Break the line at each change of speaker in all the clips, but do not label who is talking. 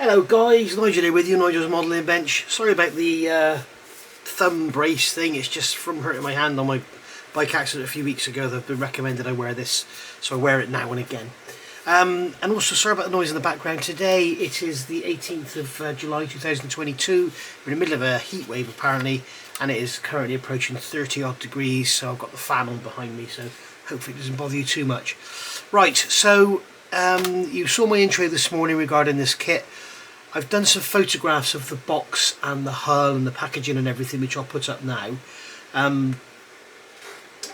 Hello guys, Nigel here with you, Nigel's Modelling Bench. Sorry about the thumb brace thing, it's just from hurting my hand on my bike accident a few weeks ago. They've been recommended I wear this, so I wear it now and again. And also sorry about the noise in the background. Today it is the 18th of July 2022, we're in the middle of a heat wave apparently, and it is currently approaching 30 odd degrees, so I've got the fan on behind me, so hopefully it doesn't bother you too much. Right, so you saw my intro this morning regarding this kit. I've done some photographs of the box and the hull and the packaging and everything, which I'll put up now. You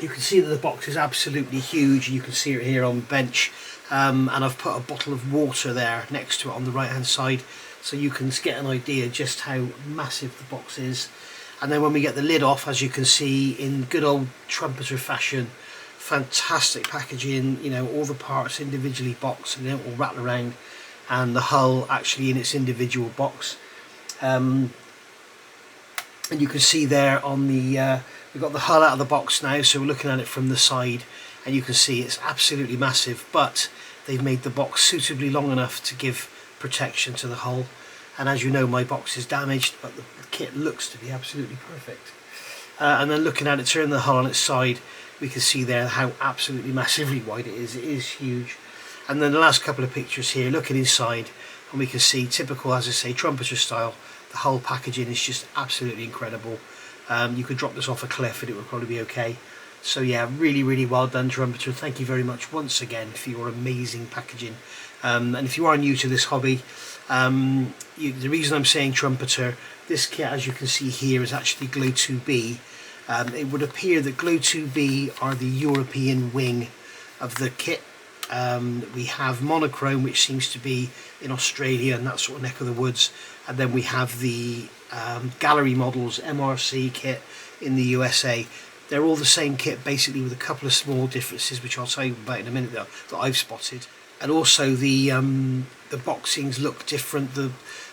can see that the box is absolutely huge, and you can see it here on the bench, and I've put a bottle of water there next to it on the right hand side, so you can get an idea just how massive the box is. And then when we get the lid off, as you can see, in good old trumpeter fashion, fantastic packaging, you know, all the parts individually boxed and they don't all rattle around, and the hull actually in its individual box. And you can see there on the we've got the hull out of the box now, so we're looking at it from the side, and you can see it's absolutely massive, but they've made the box suitably long enough to give protection to the hull. And as you know, my box is damaged, but the kit looks to be absolutely perfect. And then looking at it, turning the hull on its side, we can see there how absolutely massively wide it is. It is huge. And then the last couple of pictures here, looking inside, and we can see, typical, as I say, trumpeter style, the whole packaging is just absolutely incredible. You could drop this off a cliff and it would probably be okay. So yeah, really well done, trumpeter. Thank you very much once again for your amazing packaging. And if you are new to this hobby, the reason I'm saying trumpeter, this kit, as you can see here, is actually Glow2b. It would appear that Glow2b are the European wing of the kit. We have monochrome, which seems to be in Australia and that sort of neck of the woods, and then we have the gallery models MRC kit in the USA. They're all the same kit basically, with a couple of small differences which I'll tell you about in a minute that I've spotted. And also the boxings look different.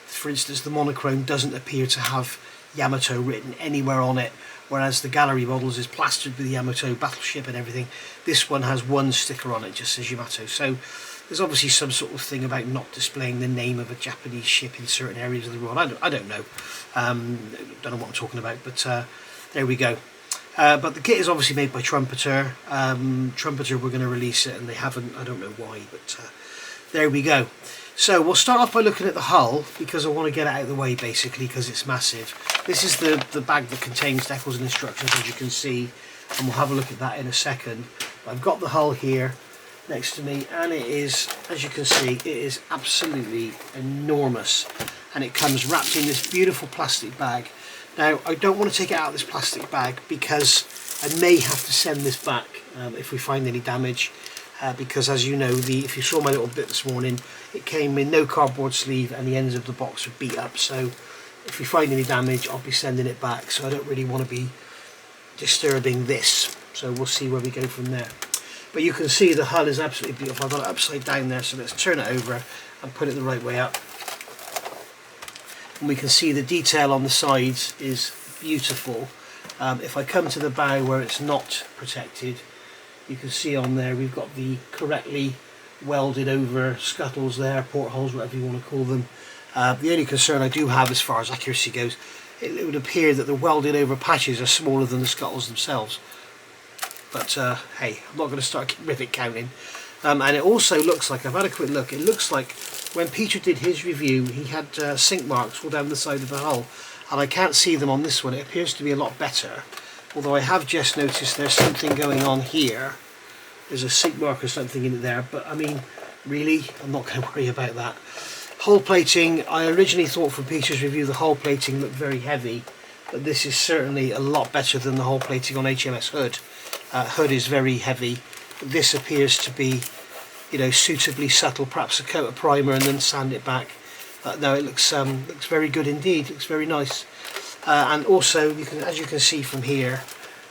For instance, the monochrome doesn't appear to have Yamato written anywhere on it, whereas the gallery models is plastered with the Yamato battleship and everything. This one has one sticker on it, just says Yamato. So there's obviously some sort of thing about not displaying the name of a Japanese ship in certain areas of the world. I don't know. Don't know what I'm talking about, but there we go. But the kit is obviously made by Trumpeter. Trumpeter were going to release it and they haven't. I don't know why, but there we go. So we'll start off by looking at the hull, because I want to get it out of the way basically, because it's massive. This is the bag that contains decals and instructions, as you can see, and we'll have a look at that in a second. I've got the hull here next to me, and it is, as you can see, it is absolutely enormous, and it comes wrapped in this beautiful plastic bag. Now I don't want to take it out of this plastic bag because I may have to send this back if we find any damage. Because as you know, if you saw my little bit this morning, it came with no cardboard sleeve and the ends of the box are beat up, so if we find any damage I'll be sending it back, so I don't really want to be disturbing this, so we'll see where we go from there. But you can see the hull is absolutely beautiful. I've got it upside down there, so let's turn it over and put it the right way up, and we can see the detail on the sides is beautiful. If I come to the bow where it's not protected, you can see on there we've got the correctly welded over scuttles there, portholes, whatever you want to call them. The only concern I do have as far as accuracy goes, it would appear that the welded over patches are smaller than the scuttles themselves. But hey, I'm not going to start rivet counting. And it also looks like, I've had a quick look, it looks like when Peter did his review he had sink marks all down the side of the hull, and I can't see them on this one. It appears to be a lot better. Although I have just noticed there's something going on here. There's a sink mark or something in there, but I mean, really, I'm not going to worry about that. Hull plating, I originally thought from Peter's review the hull plating looked very heavy, but this is certainly a lot better than the hull plating on HMS Hood. Hood is very heavy. This appears to be, you know, suitably subtle, perhaps a coat of primer and then sand it back. No, it looks very good indeed, looks very nice. And also, as you can see from here,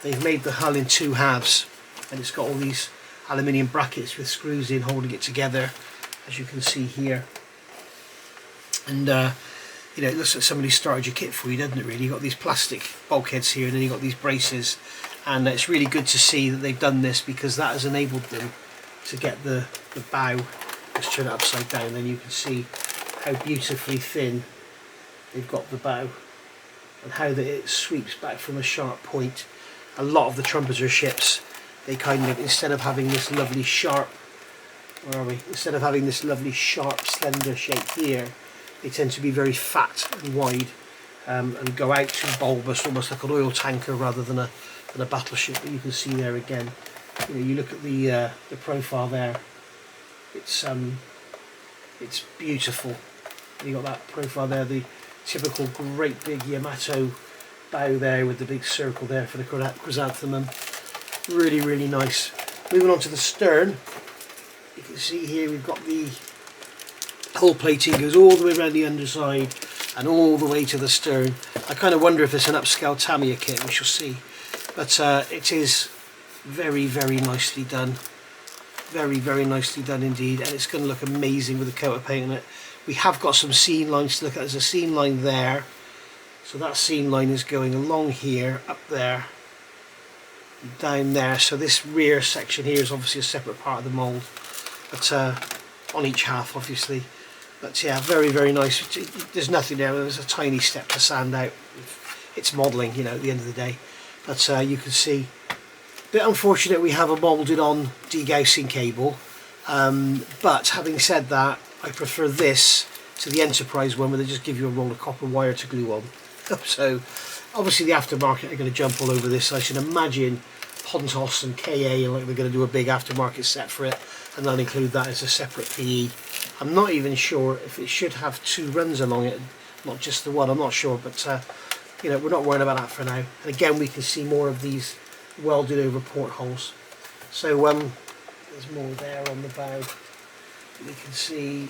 they've made the hull in two halves, and it's got all these aluminium brackets with screws in holding it together, as you can see here. And you know, it looks like somebody started your kit for you, doesn't it really? You've got these plastic bulkheads here, and then you've got these braces, and it's really good to see that they've done this, because that has enabled them to get the bow. Let's turn it upside down, then you can see how beautifully thin they've got the bow, and how that it sweeps back from a sharp point. A lot of the trumpeter ships, they kind of, instead of having this lovely sharp, where are we? Instead of having this lovely sharp slender shape here, they tend to be very fat and wide, and go out to bulbous, almost like an oil tanker rather than a battleship. But you can see there again, you know, you look at the profile there, it's beautiful. You got that profile there, the typical great big Yamato bow there with the big circle there for the chrysanthemum. Really, really nice. Moving on to the stern, you can see here we've got the hull plating goes all the way around the underside and all the way to the stern. I kind of wonder if it's an upscale Tamiya kit, we shall see. But it is very, very nicely done. Very, very nicely done indeed, and it's going to look amazing with the coat of paint on it. We have got some seam lines to look at. There's a seam line there, so that seam line is going along here, up there, down there. So this rear section here is obviously a separate part of the mould, but on each half obviously. But yeah, very, very nice. There's nothing there. There's a tiny step to sand out. It's modelling, you know, at the end of the day. But you can see, a bit unfortunate we have a moulded on degaussing cable. But having said that, I prefer this to the Enterprise one where they just give you a roll of copper wire to glue on. So obviously the aftermarket are going to jump all over this. I should imagine Pontos and KA are like they're going to do a big aftermarket set for it, and they'll include that as a separate PE. I'm not even sure if it should have 2 runs along it, not just the one. I'm not sure, but you know, we're not worrying about that for now. And again, we can see more of these welded over portholes. So there's more there on the bow. We can see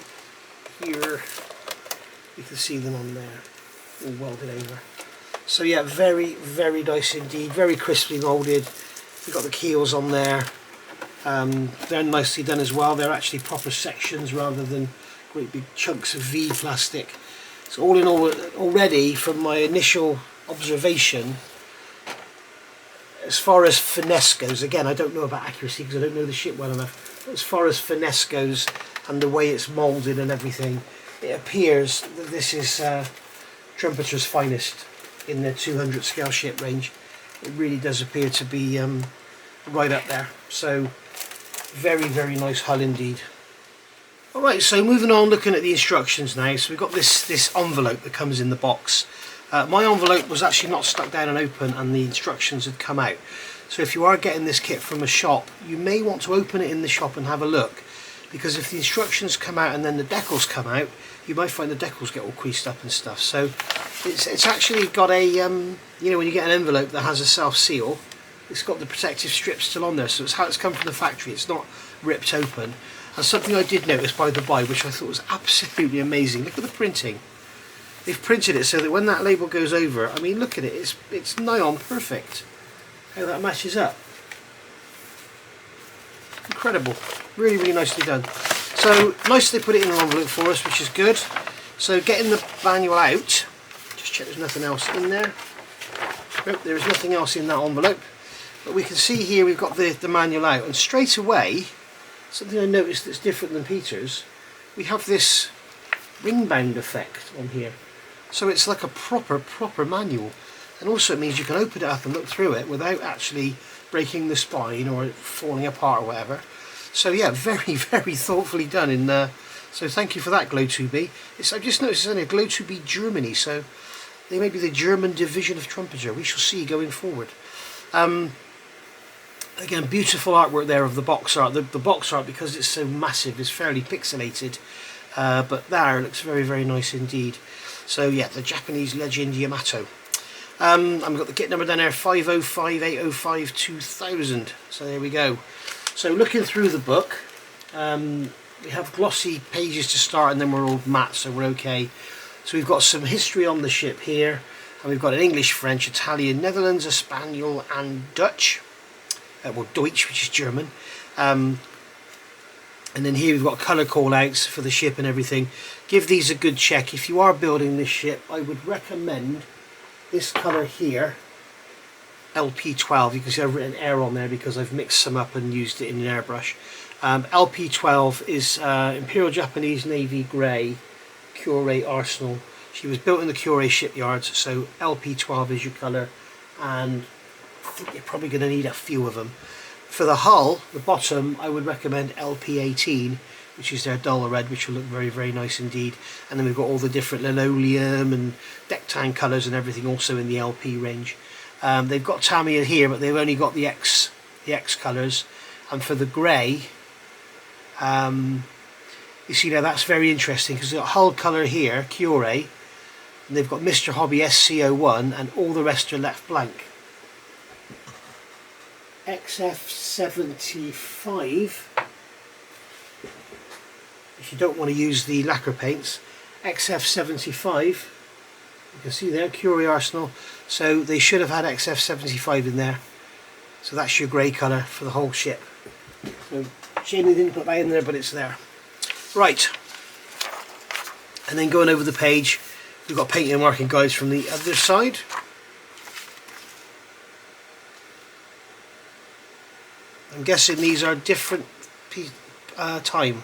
here, you can see them on there, all welded over. So yeah, very, very nice indeed, very crisply moulded. We've got the keels on there. They're nicely done as well. They're actually proper sections rather than great big chunks of V plastic. So all in all, already from my initial observation, as far as finesse goes, again I don't know about accuracy because I don't know the ship well enough, but as far as finesse goes and the way it's moulded and everything, it appears that this is Trumpeter's finest in their 200 scale ship range. It really does appear to be right up there. So very, very nice hull indeed. Alright, so moving on, looking at the instructions now. So we've got this envelope that comes in the box. My envelope was actually not stuck down and open, and the instructions had come out. So if you are getting this kit from a shop, you may want to open it in the shop and have a look, because if the instructions come out and then the decals come out, you might find the decals get all creased up and stuff. So it's actually got a, you know, when you get an envelope that has a self-seal, it's got the protective strips still on there, so it's how it's come from the factory. It's not ripped open. And something I did notice by the by, which I thought was absolutely amazing, look at the printing. They've printed it so that when that label goes over, I mean, look at it, it's nigh on perfect how that matches up. Incredible, really, really nicely done. So nice they put it in an envelope for us, which is good. So getting the manual out, just check there's nothing else in there. Nope, there is nothing else in that envelope. But we can see here we've got the manual out, and straight away, something I noticed that's different than Peter's, we have this ring bound effect on here. So it's like a proper manual, and also it means you can open it up and look through it without actually breaking the spine or falling apart or whatever. So yeah, very, very thoughtfully done in there. So thank you for that, Glow2b. I've just noticed it's only a Glow2b Germany, so they may be the German division of Trumpeter. We shall see going forward. Again, beautiful artwork there of the box art. The box art, because it's so massive, is fairly pixelated, but there it looks very, very nice indeed. So yeah, the Japanese legend Yamato. And we've got the kit number down there, 5058052,000. So there we go. So looking through the book, we have glossy pages to start, and then we're all matte, so we're okay. So we've got some history on the ship here, and we've got an English, French, Italian, Netherlands, Espanol and Dutch. Well, Deutsch, which is German. And then here we've got colour call-outs for the ship and everything. Give these a good check. If you are building this ship, I would recommend this colour here, LP12. You can see I've written air on there because I've mixed some up and used it in an airbrush. LP12 is Imperial Japanese Navy Grey, Cure Arsenal. She was built in the Cure shipyards, so LP12 is your colour, and I think you're probably going to need a few of them. For the hull, the bottom, I would recommend LP18, which is their dull red, which will look very, very nice indeed. And then we've got all the different linoleum and deck tan colours and everything also in the LP range. They've got Tamiya here, but they've only got the X colours. And for the grey, you see now that's very interesting, because they've got hull colour here, Cure, and they've got Mr. Hobby SC01, and all the rest are left blank. XF75, if you don't want to use the lacquer paints, XF75, you can see there, Cure Arsenal, so they should have had XF75 in there. So that's your grey colour for the whole ship. So shame they didn't put that in there, but it's there. Right, and then going over the page, we've got painting and marking guides from the other side. I'm guessing these are different time.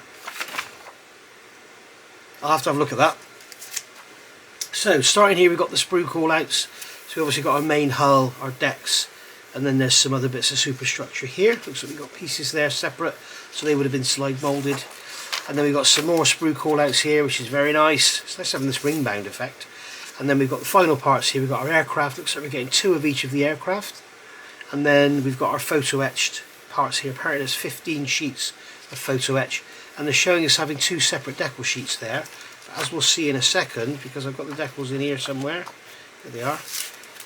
I'll have to have a look at that. So starting here, we've got the sprue call outs. So we obviously got our main hull, our decks, and then there's some other bits of superstructure here. Looks like we've got pieces there separate, so they would have been slide moulded. And then we've got some more sprue call outs here, which is very nice. It's nice having this ring bound effect. And then we've got the final parts here. We've got our aircraft. Looks like we're getting 2 of each of the aircraft. And then we've got our photo etched parts here. Apparently there's 15 sheets of photo etch, and they're showing us having 2 separate decal sheets there. But as we'll see in a second, because I've got the decals in here somewhere, there they are,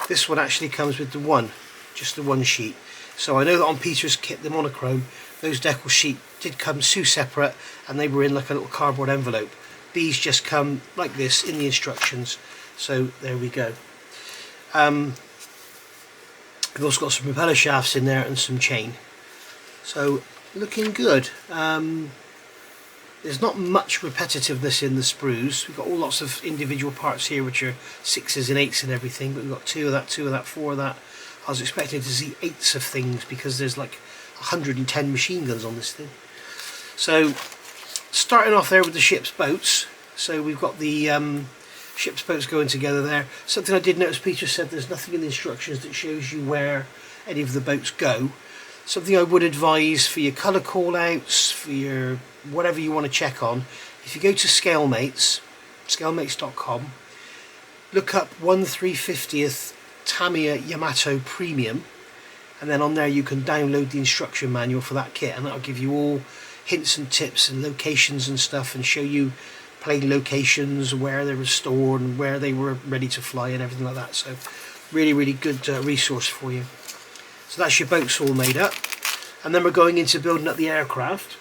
this one actually comes with the one, just the one sheet. So I know that on Peter's kit, the monochrome, those decal sheet did come 2 separate, and they were in like a little cardboard envelope. These just come like this in the instructions, so there we go. We've also got some propeller shafts in there and some chain. So looking good. There's not much repetitiveness in the sprues. We've got all lots of individual parts here which are 6s and 8s and everything, but we've got 2 of that, 2 of that, 4 of that. I was expecting to see 8s of things because there's like 110 machine guns on this thing. So starting off there with the ship's boats. So we've got the ship's boats going together there. Something I did notice, Peter said there's nothing in the instructions that shows you where any of the boats go. Something I would advise for your colour call outs, for your whatever you want to check on, if you go to Scalemates, scalemates.com, look up 1/350th Tamiya Yamato Premium, and then on there you can download the instruction manual for that kit, and that'll give you all hints and tips and locations and stuff, and show you plane locations, where they were stored and where they were ready to fly and everything like that. So really, really good resource for you. So that's your boats all made up, and then we're going into building up the aircraft.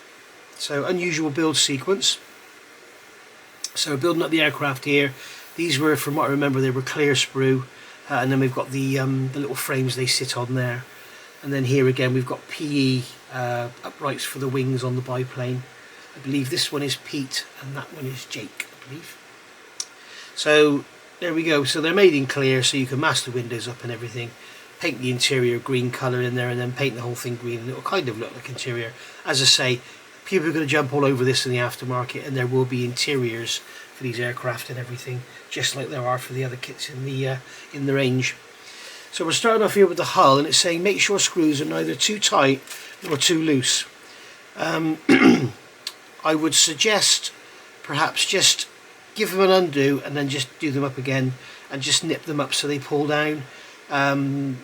So unusual build sequence. So we're building up the aircraft here. These were, from what I remember, they were clear sprue, and then we've got the little frames they sit on there. And then here again we've got PE uprights for the wings on the biplane. I believe this one is Pete and that one is Jake, I believe. So there we go. So they're made in clear, so you can mask the windows up and everything. Paint the interior green colour in there, and then paint the whole thing green, and it'll kind of look like interior. As I say, people are going to jump all over this in the aftermarket, and there will be interiors for these aircraft and everything, just like there are for the other kits in the range. So we're starting off here with the hull, and it's saying make sure screws are neither too tight nor too loose. I would suggest perhaps just give them an undo and then just do them up again and just nip them up so they pull down.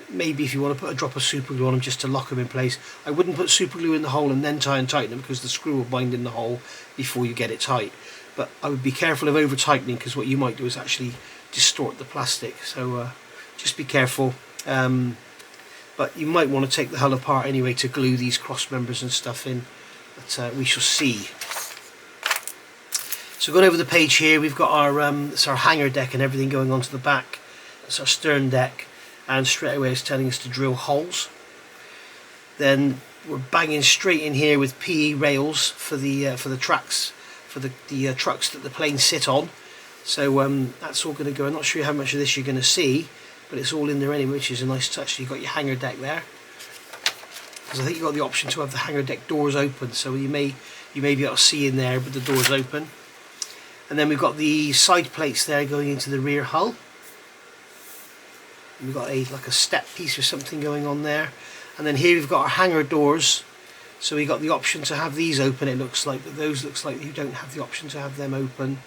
Maybe if you want to put a drop of super glue on them just to lock them in place. I wouldn't put super glue in the hole and then try and tighten them, because the screw will bind in the hole before you get it tight. But I would be careful of over tightening, because what you might do is actually distort the plastic. So just be careful. But you might want to take the hull apart anyway to glue these cross members and stuff in. But we shall see. So going over the page here, we've got our it's our hangar deck and everything going onto the back. That's our stern deck, and straight away it's telling us to drill holes. Then we're banging straight in here with PE rails for the tracks, for the trucks that the planes sit on. So that's all going to go. I'm not sure how much of this you're going to see, but it's all in there anyway, which is a nice touch. So you've got your hangar deck there, because I think you've got the option to have the hangar deck doors open, so you may be able to see in there with the doors open. And then we've got the side plates there going into the rear hull. And we've got like a step piece or something going on there. And then here we've got our hangar doors. So we got the option to have these open, it looks like, but those looks like you don't have the option to have them open.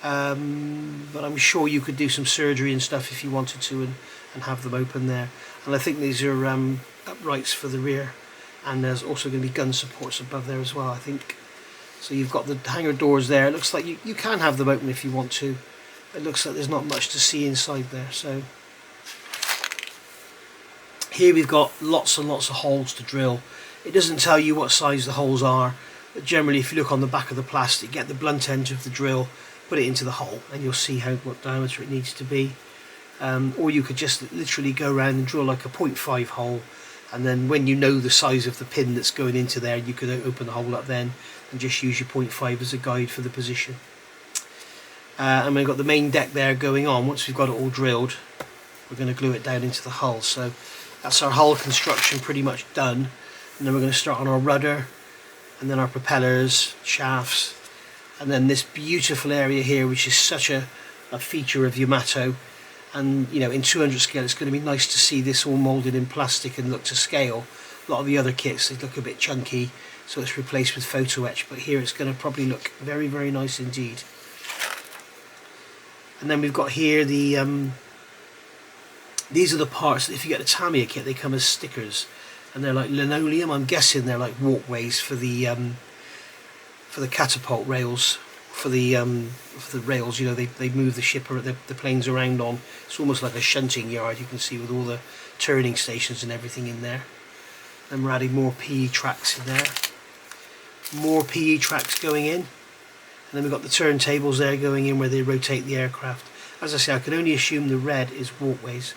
But I'm sure you could do some surgery and stuff if you wanted to and have them open there. And I think these are uprights for the rear, and there's also going to be gun supports above there as well, I think. So you've got the hangar doors there. It looks like you can have them open if you want to. It looks like there's not much to see inside there. So here we've got lots and lots of holes to drill. It doesn't tell you what size the holes are, but generally if you look on the back of the plastic, get the blunt end of the drill, put it into the hole, and you'll see what diameter it needs to be. Or you could just literally go around and drill like a 0.5 hole, and then when you know the size of the pin that's going into there, you could open the hole up then and just use your 0.5 as a guide for the position. And we've got the main deck there going on. Once we've got it all drilled, we're going to glue it down into the hull. So that's our hull construction pretty much done. And then we're going to start on our rudder, and then our propellers, shafts, and then this beautiful area here, which is such a feature of Yamato. And you know, in 200 scale, it's going to be nice to see this all moulded in plastic and look to scale. A lot of the other kits, they look a bit chunky, so it's replaced with photo etch, but here it's going to probably look very, very nice indeed. And then we've got here the these are the parts that if you get the Tamiya kit, they come as stickers, and they're like linoleum. I'm guessing they're like walkways for the catapult rails, for the rails. You know, they move the ship or the planes around on. It's almost like a shunting yard, you can see, with all the turning stations and everything in there. Then we're adding more PE tracks in there. More PE tracks going in. And then we've got the turntables there going in where they rotate the aircraft. As I say, I can only assume the red is walkways.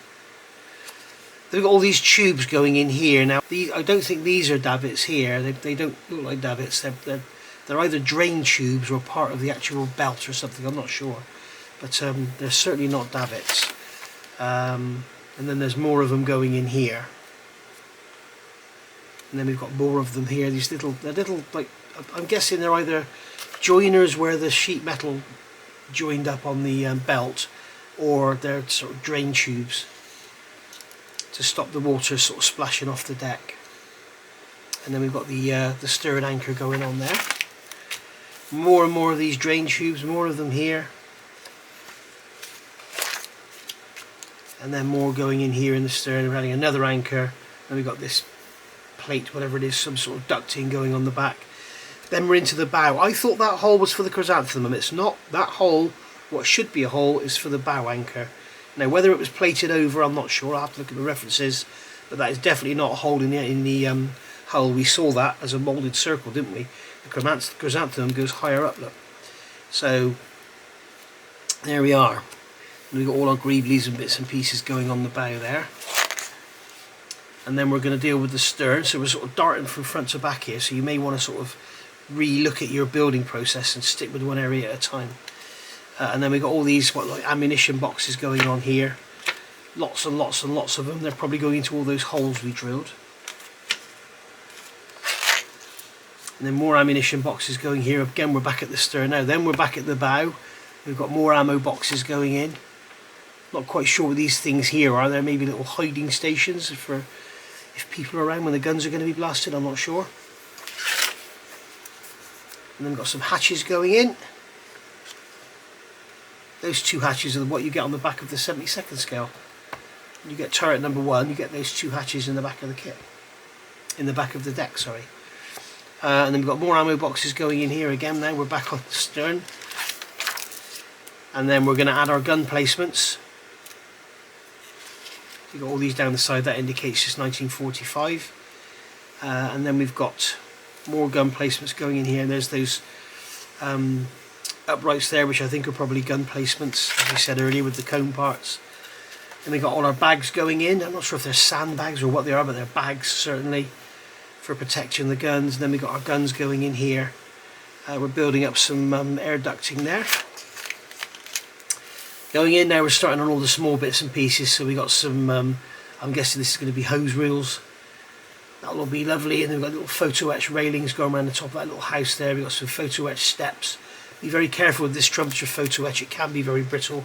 They've got all these tubes going in here. Now, I don't think these are davits here. They don't look like davits. They're either drain tubes or part of the actual belt or something. I'm not sure. But they're certainly not davits. And then there's more of them going in here. And then we've got more of them here. They're little, like, I'm guessing they're either joiners where the sheet metal joined up on the belt, or they're sort of drain tubes to stop the water sort of splashing off the deck. And then we've got the stern anchor going on there. More and more of these drain tubes, more of them here. And then more going in here in the stern. We're adding another anchor. And we've got this plate, whatever it is, some sort of ducting going on the back. Then we're into the bow. I thought that hole was for the chrysanthemum. It's not. That hole, what should be a hole, is for the bow anchor. Now, whether it was plated over, I'm not sure. I'll have to look at the references. But that is definitely not a hole in the hull. We saw that as a moulded circle, didn't we? The chrysanthemum goes higher up, look. So, there we are. And we've got all our greeblies and bits and pieces going on the bow there. And then we're going to deal with the stern. So we're sort of darting from front to back here. So you may want to sort of re-look at your building process and stick with one area at a time. And then we've got all these like ammunition boxes going on here. Lots and lots and lots of them. They're probably going into all those holes we drilled. And then more ammunition boxes going here. Again, we're back at the stern now. Then we're back at the bow. We've got more ammo boxes going in. Not quite sure what these things here are. They're maybe little hiding stations for if people are around when the guns are going to be blasted. I'm not sure. And then we've got some hatches going in. Those two hatches are what you get on the back of the 72nd scale. When you get turret number 1, you get those two hatches in the back of the kit. In the back of the deck, sorry. And then we've got more ammo boxes going in here again now. We're back on the stern. And then we're going to add our gun placements. You've got all these down the side. That indicates it's 1945. And then we've got more gun placements going in here. And there's those uprights there, which I think are probably gun placements, as we said earlier, with the cone parts. Then we've got all our bags going in. I'm not sure if they're sandbags or what they are, but they're bags certainly for protecting the guns. And then we've got our guns going in here. We're building up some air ducting there. Going in now, we're starting on all the small bits and pieces. So we got some, I'm guessing this is going to be hose reels. That'll all be lovely. And then we've got little photo etch railings going around the top of that little house there. We've got some photo etch steps. Be very careful with this Superstructure photo etch, it can be very brittle.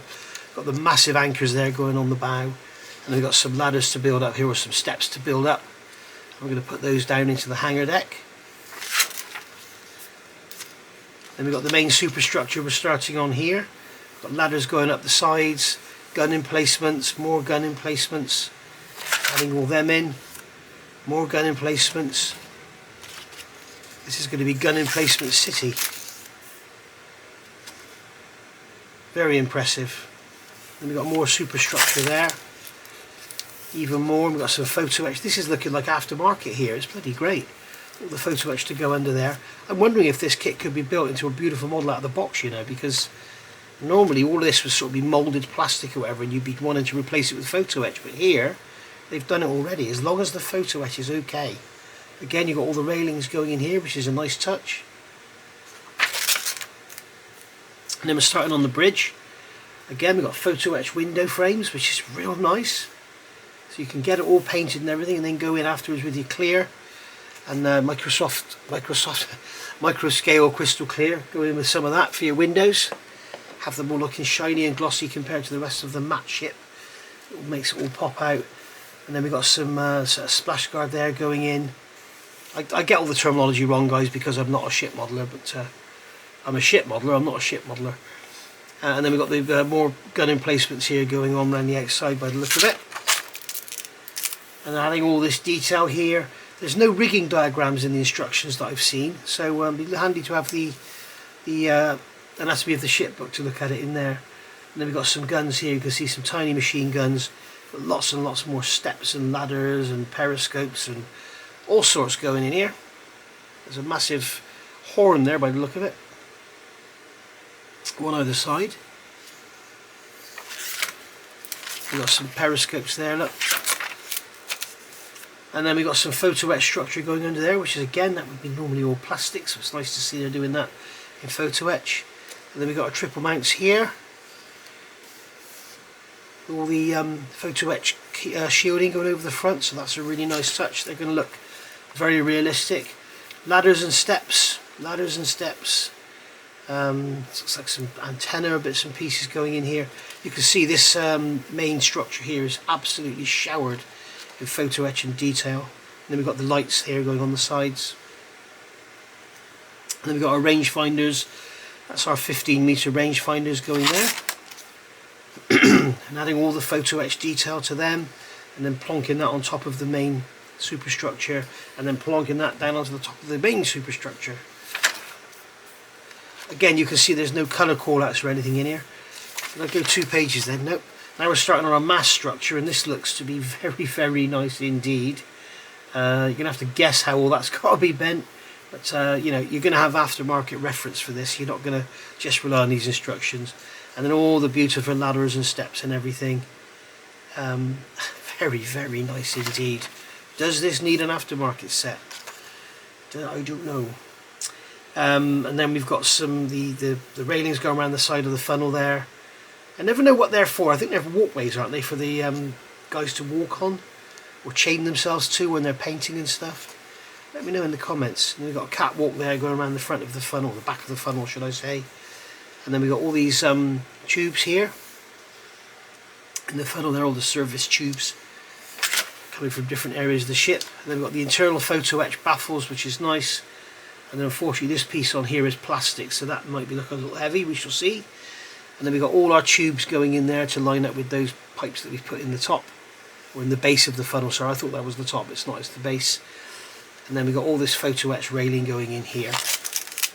Got the massive anchors there going on the bow, and we've got some ladders to build up here, or some steps to build up. We're going to put those down into the hangar deck. Then we've got the main superstructure we're starting on here. Got ladders going up the sides, gun emplacements, more gun emplacements, adding all them in, more gun emplacements. This is going to be gun emplacement city. Very impressive. Then we've got more superstructure there. Even more, we've got some photo etch. This is looking like aftermarket here, it's bloody great. All the photo etch to go under there. I'm wondering if this kit could be built into a beautiful model out of the box, you know, because normally all of this would sort of be moulded plastic or whatever, and you'd be wanting to replace it with photo etch, but here they've done it already, as long as the photo etch is okay. Again, you've got all the railings going in here, which is a nice touch. And then we're starting on the bridge. Again, we've got photo etch window frames, which is real nice. So you can get it all painted and everything, and then go in afterwards with your clear and micro scale crystal clear. Go in with some of that for your windows. Have them all looking shiny and glossy compared to the rest of the matte ship. It makes it all pop out. And then we've got some sort of splash guard there going in. I get all the terminology wrong, guys, because I'm not a ship modeler, but I'm a ship modeler, I'm not a ship modeler. And then we've got the more gun emplacements here going on around the outside by the look of it. And adding all this detail here. There's no rigging diagrams in the instructions that I've seen, so it'd be handy to have the anatomy of the ship book to look at it in there. And then we've got some guns here. You can see some tiny machine guns, but lots and lots more steps and ladders and periscopes and all sorts going in here. There's a massive horn there by the look of it, one either side. We've got some periscopes there, look. And then we've got some photo etch structure going under there, which is, again, that would be normally all plastic, so it's nice to see they're doing that in photo etch. And then we've got our triple mounts here. All the photo etch shielding going over the front, so that's a really nice touch. They're going to look very realistic. Ladders and steps, ladders and steps. Looks like some antenna bits and pieces going in here. You can see this main structure here is absolutely showered with photo etch and detail. And then we've got the lights here going on the sides. And then we've got our range finders. That's our 15-meter range finders going there. And adding all the photo etch detail to them, and then plonking that on top of the main superstructure, and then plonking that down onto the top of the main superstructure. Again, you can see there's no colour callouts or anything in here. Did I go 2 pages then? Nope. Now we're starting on our mass structure, and this looks to be very, very nice indeed. You're going to have to guess how all that's got to be bent, but you know, you're going to have aftermarket reference for this. You're not going to just rely on these instructions. And then all the beautiful ladders and steps and everything. Very, very nice indeed. Does this need an aftermarket set? I don't know. And then we've got some the railings going around the side of the funnel there. I never know what they're for. I think they're walkways, aren't they, for the guys to walk on or chain themselves to when they're painting and stuff. Let me know in the comments. And we've got a catwalk there going around the front of the funnel, the back of the funnel, should I say. And then we've got all these tubes here in the funnel. They're all the service tubes coming from different areas of the ship. And then we've got the internal photo etch baffles, which is nice. And then unfortunately this piece on here is plastic, so that might be looking a little heavy, we shall see. And then we've got all our tubes going in there to line up with those pipes that we've put in the top, or in the base of the funnel. Sorry, I thought that was the top, it's not, it's the base. And then we've got all this photo etch railing going in here.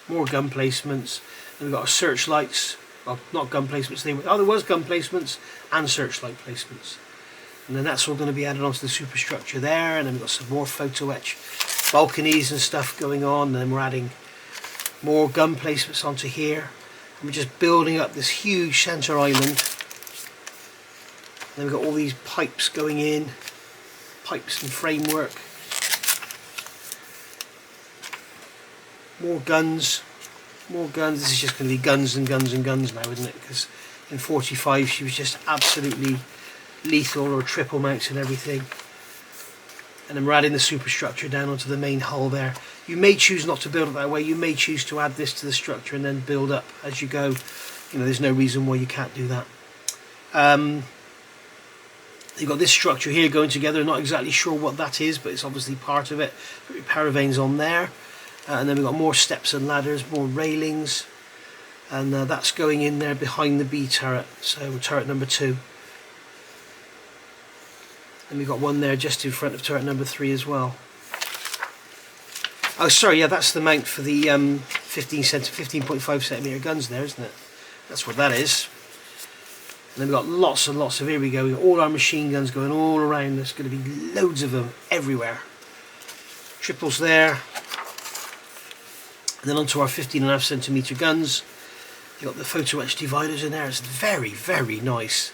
More gun placements. And we've got our searchlights, well, not gun placements, there was gun placements and searchlight placements. And then that's all going to be added onto the superstructure there. And then we've got some more photo etch balconies and stuff going on. And then we're adding more gun placements onto here. And we're just building up this huge centre island. And then we've got all these pipes going in, pipes and framework. More guns. More guns. This is just going to be guns and guns and guns now, isn't it? Because in 45 she was just absolutely lethal, or triple mounts and everything. and then we're adding the superstructure down onto the main hull there. You may choose not to build it that way. You may choose to add this to the structure and then build up as you go. You know, there's no reason why you can't do that. You've got this structure here going together. Not exactly sure what that is, but it's obviously part of it. Put your paravanes on there, and then we've got more steps and ladders, more railings, and that's going in there behind the B turret. So turret number 2. And we've got one there just in front of turret number 3 as well. Oh, sorry, yeah, that's the mount for the 15.5 centimeter guns there, isn't it? That's what that is. And then we've got lots and lots of, here we go, we've got all our machine guns going all around. There's going to be loads of them everywhere. Triples there. And then onto our 15.5 centimeter guns. You've got the photo etch dividers in there. It's very, very nice.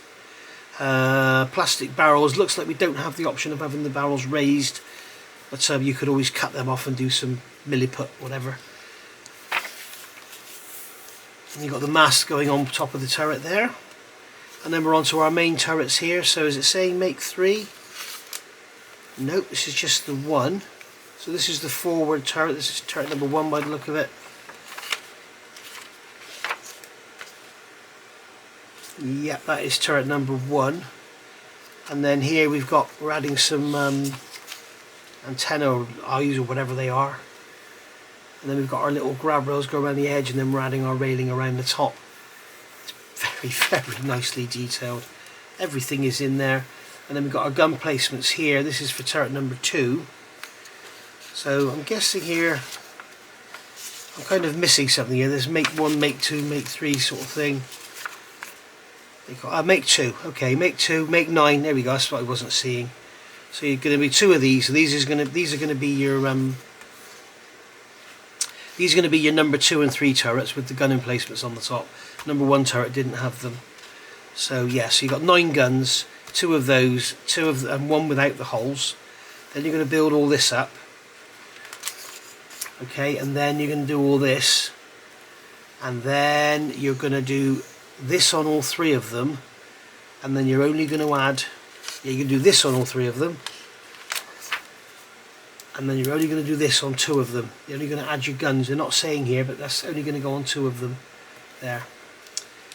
Plastic barrels. Looks like we don't have the option of having the barrels raised, but you could always cut them off and do some milliput, whatever. And you've got the mast going on top of the turret there, and then we're on to our main turrets here. So is it saying make 3? Nope, this is just the 1. So this is the forward turret. This is turret number 1 by the look of it. Yep, that is turret number 1. And then here we're adding some antenna or eyes or whatever they are. And then we've got our little grab rails go around the edge, and then we're adding our railing around the top. It's very, very nicely detailed. Everything is in there. And then we've got our gun placements here. This is for turret number 2. So I'm guessing here I'm kind of missing something here. There's make 1, make 2, make 3 sort of thing. Make 2, okay, make 2, make 9. There we go. That's what I wasn't seeing. So you're going to be 2 of these. So these are going to be your these are going to be your number 2 and 3 turrets with the gun emplacements on the top. Number 1 turret didn't have them. So yeah, so you've got 9 guns, 2 of those, and 1 without the holes. Then you're going to build all this up. Okay, and then you're going to do all this, and then you're going to do this on all 3 of them, and then you're only going to add, you can do this on all 3 of them, and then you're only going to do this on 2 of them. You're only going to add your guns. They're not saying here, but that's only going to go on 2 of them there.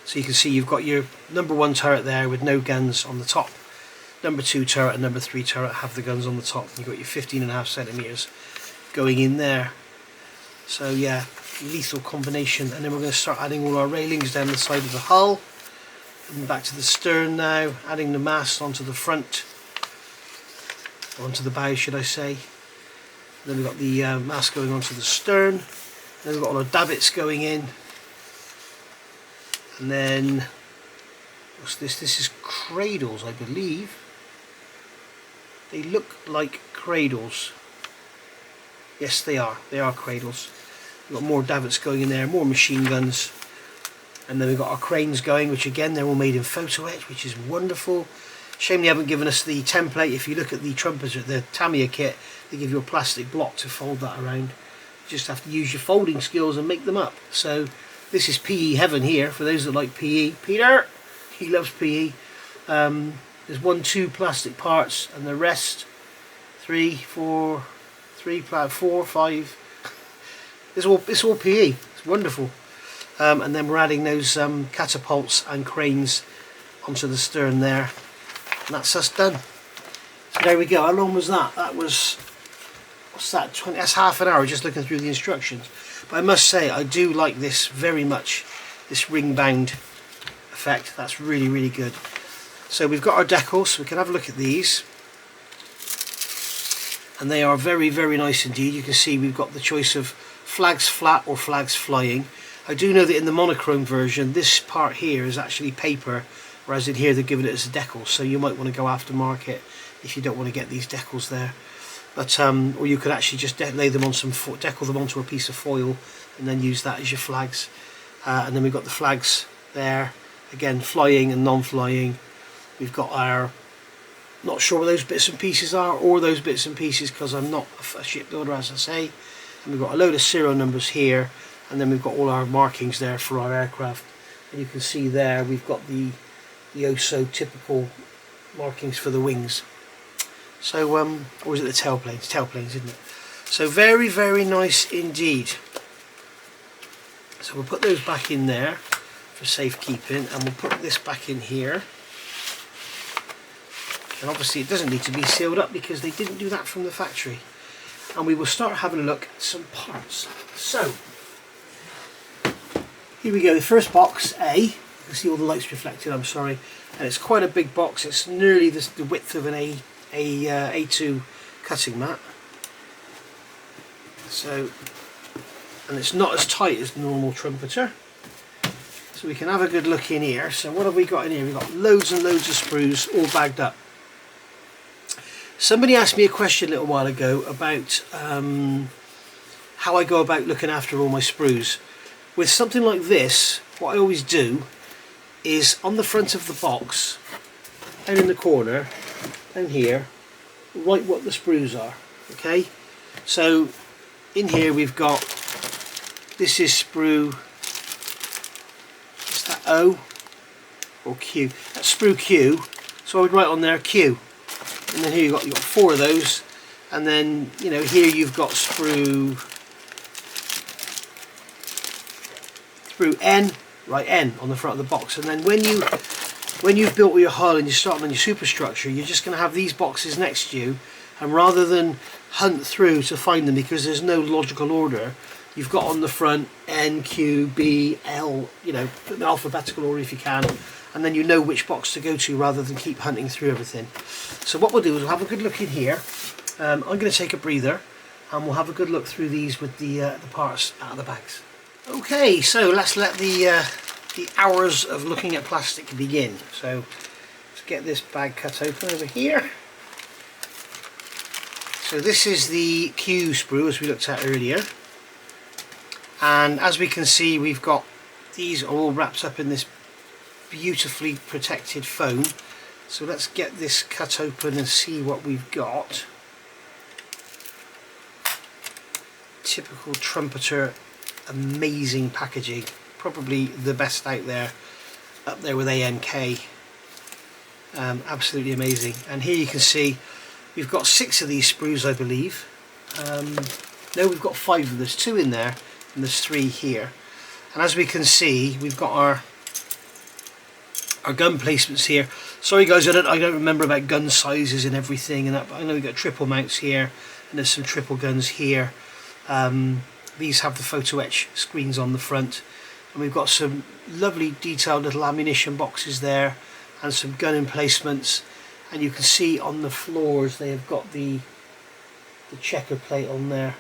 So you can see you've got your number 1 turret there with no guns on the top. Number 2 turret and number 3 turret have the guns on the top. You've got your 15.5 centimeters going in there. So yeah, lethal combination. And then we're going to start adding all our railings down the side of the hull. And back to the stern now, adding the mast onto the front, or onto the bow should I say. And then we've got the mast going onto the stern. Then we've got all our davits going in. And then, what's this? This is cradles, I believe. They look like cradles. Yes, they are. They are cradles. We've got more davits going in there, more machine guns. And then we've got our cranes going, which again, they're all made in photo etch, which is wonderful. Shame they haven't given us the template. If you look at the trumpeter, the Tamiya kit, they give you a plastic block to fold that around. You just have to use your folding skills and make them up. So this is PE heaven here, for those that like PE. Peter, he loves PE. There's 1, 2 plastic parts, and the rest, 3, 4, 5. It's all PE. It's wonderful. And then we're adding those catapults and cranes onto the stern there, and that's us done. So there we go. How long was that? That was, what's that, 20? That's half an hour just looking through the instructions. But I must say, I do like this very much, this ring bound effect. That's really, really good. So we've got our decals, so we can have a look at these. And they are very, very nice indeed. You can see we've got the choice of flags flat or flags flying. I do know that in the monochrome version, this part here is actually paper, whereas in here they're giving it as a decal. So you might want to go aftermarket if you don't want to get these decals there. But or you could actually just lay them on some decal them onto a piece of foil and then use that as your flags. And then we've got the flags there, again flying and non-flying. We've got our, not sure what those bits and pieces are, or those bits and pieces, because I'm not a shipbuilder, as I say. And we've got a load of serial numbers here, and then we've got all our markings there for our aircraft. And you can see there we've got the oh so typical markings for the wings. So or is it the tailplanes? Tailplanes, isn't it? So very, very nice indeed. So we'll put those back in there for safekeeping, and we'll put this back in here. And obviously it doesn't need to be sealed up because they didn't do that from the factory. And we will start having a look at some parts. So here we go, the first box, A. You can see all the lights reflected, I'm sorry. And it's quite a big box. It's nearly the width of an A2 cutting mat. So, and it's not as tight as the normal trumpeter. So we can have a good look in here. So what have we got in here? We've got loads and loads of sprues all bagged up. Somebody asked me a question a little while ago about how I go about looking after all my sprues. With something like this, what I always do is on the front of the box, down in the corner, down here, write what the sprues are. Okay, so in here we've got, this is sprue, is that O or Q? That's sprue Q, so I would write on there Q. And then here you've got 4 of those, and then here you've got sprue N, right, N on the front of the box. And then when you've built your hull and you're starting on your superstructure, you're just going to have these boxes next to you, and rather than hunt through to find them because there's no logical order, you've got on the front N, Q, B, L, put in alphabetical order if you can, and then you know which box to go to rather than keep hunting through everything. So what we'll do is we'll have a good look in here. I'm going to take a breather and we'll have a good look through these with the parts out of the bags. Okay, so let's let the hours of looking at plastic begin. So let's get this bag cut open over here. So this is the Q sprue as we looked at earlier, and as we can see we've got these are all wrapped up in this beautifully protected foam. So let's get this cut open and see what we've got. Typical trumpeter, amazing packaging, probably the best out there, up there with AMK. Absolutely amazing. And here you can see we've got 6 of these sprues, I believe. No, we've got 5. There's 2 in there and there's 3 here. And as we can see, we've got our gun placements here. Sorry guys, I don't remember about gun sizes and everything and that, but I know we've got triple mounts here and there's some triple guns here. These have the photo etch screens on the front, and we've got some lovely detailed little ammunition boxes there and some gun emplacements, and you can see on the floors they have got the checker plate on there.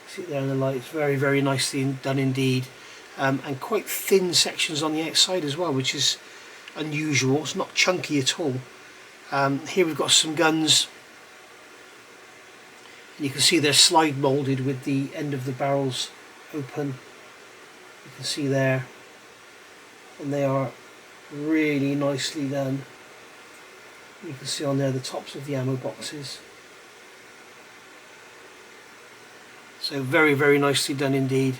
See it there in the light. It's very, very nicely done indeed. And quite thin sections on the outside as well, which is unusual. It's not chunky at all. Here we've got some guns, and you can see they're slide moulded with the end of the barrels open. You can see there, and they are really nicely done. You can see on there the tops of the ammo boxes. So very, very nicely done indeed.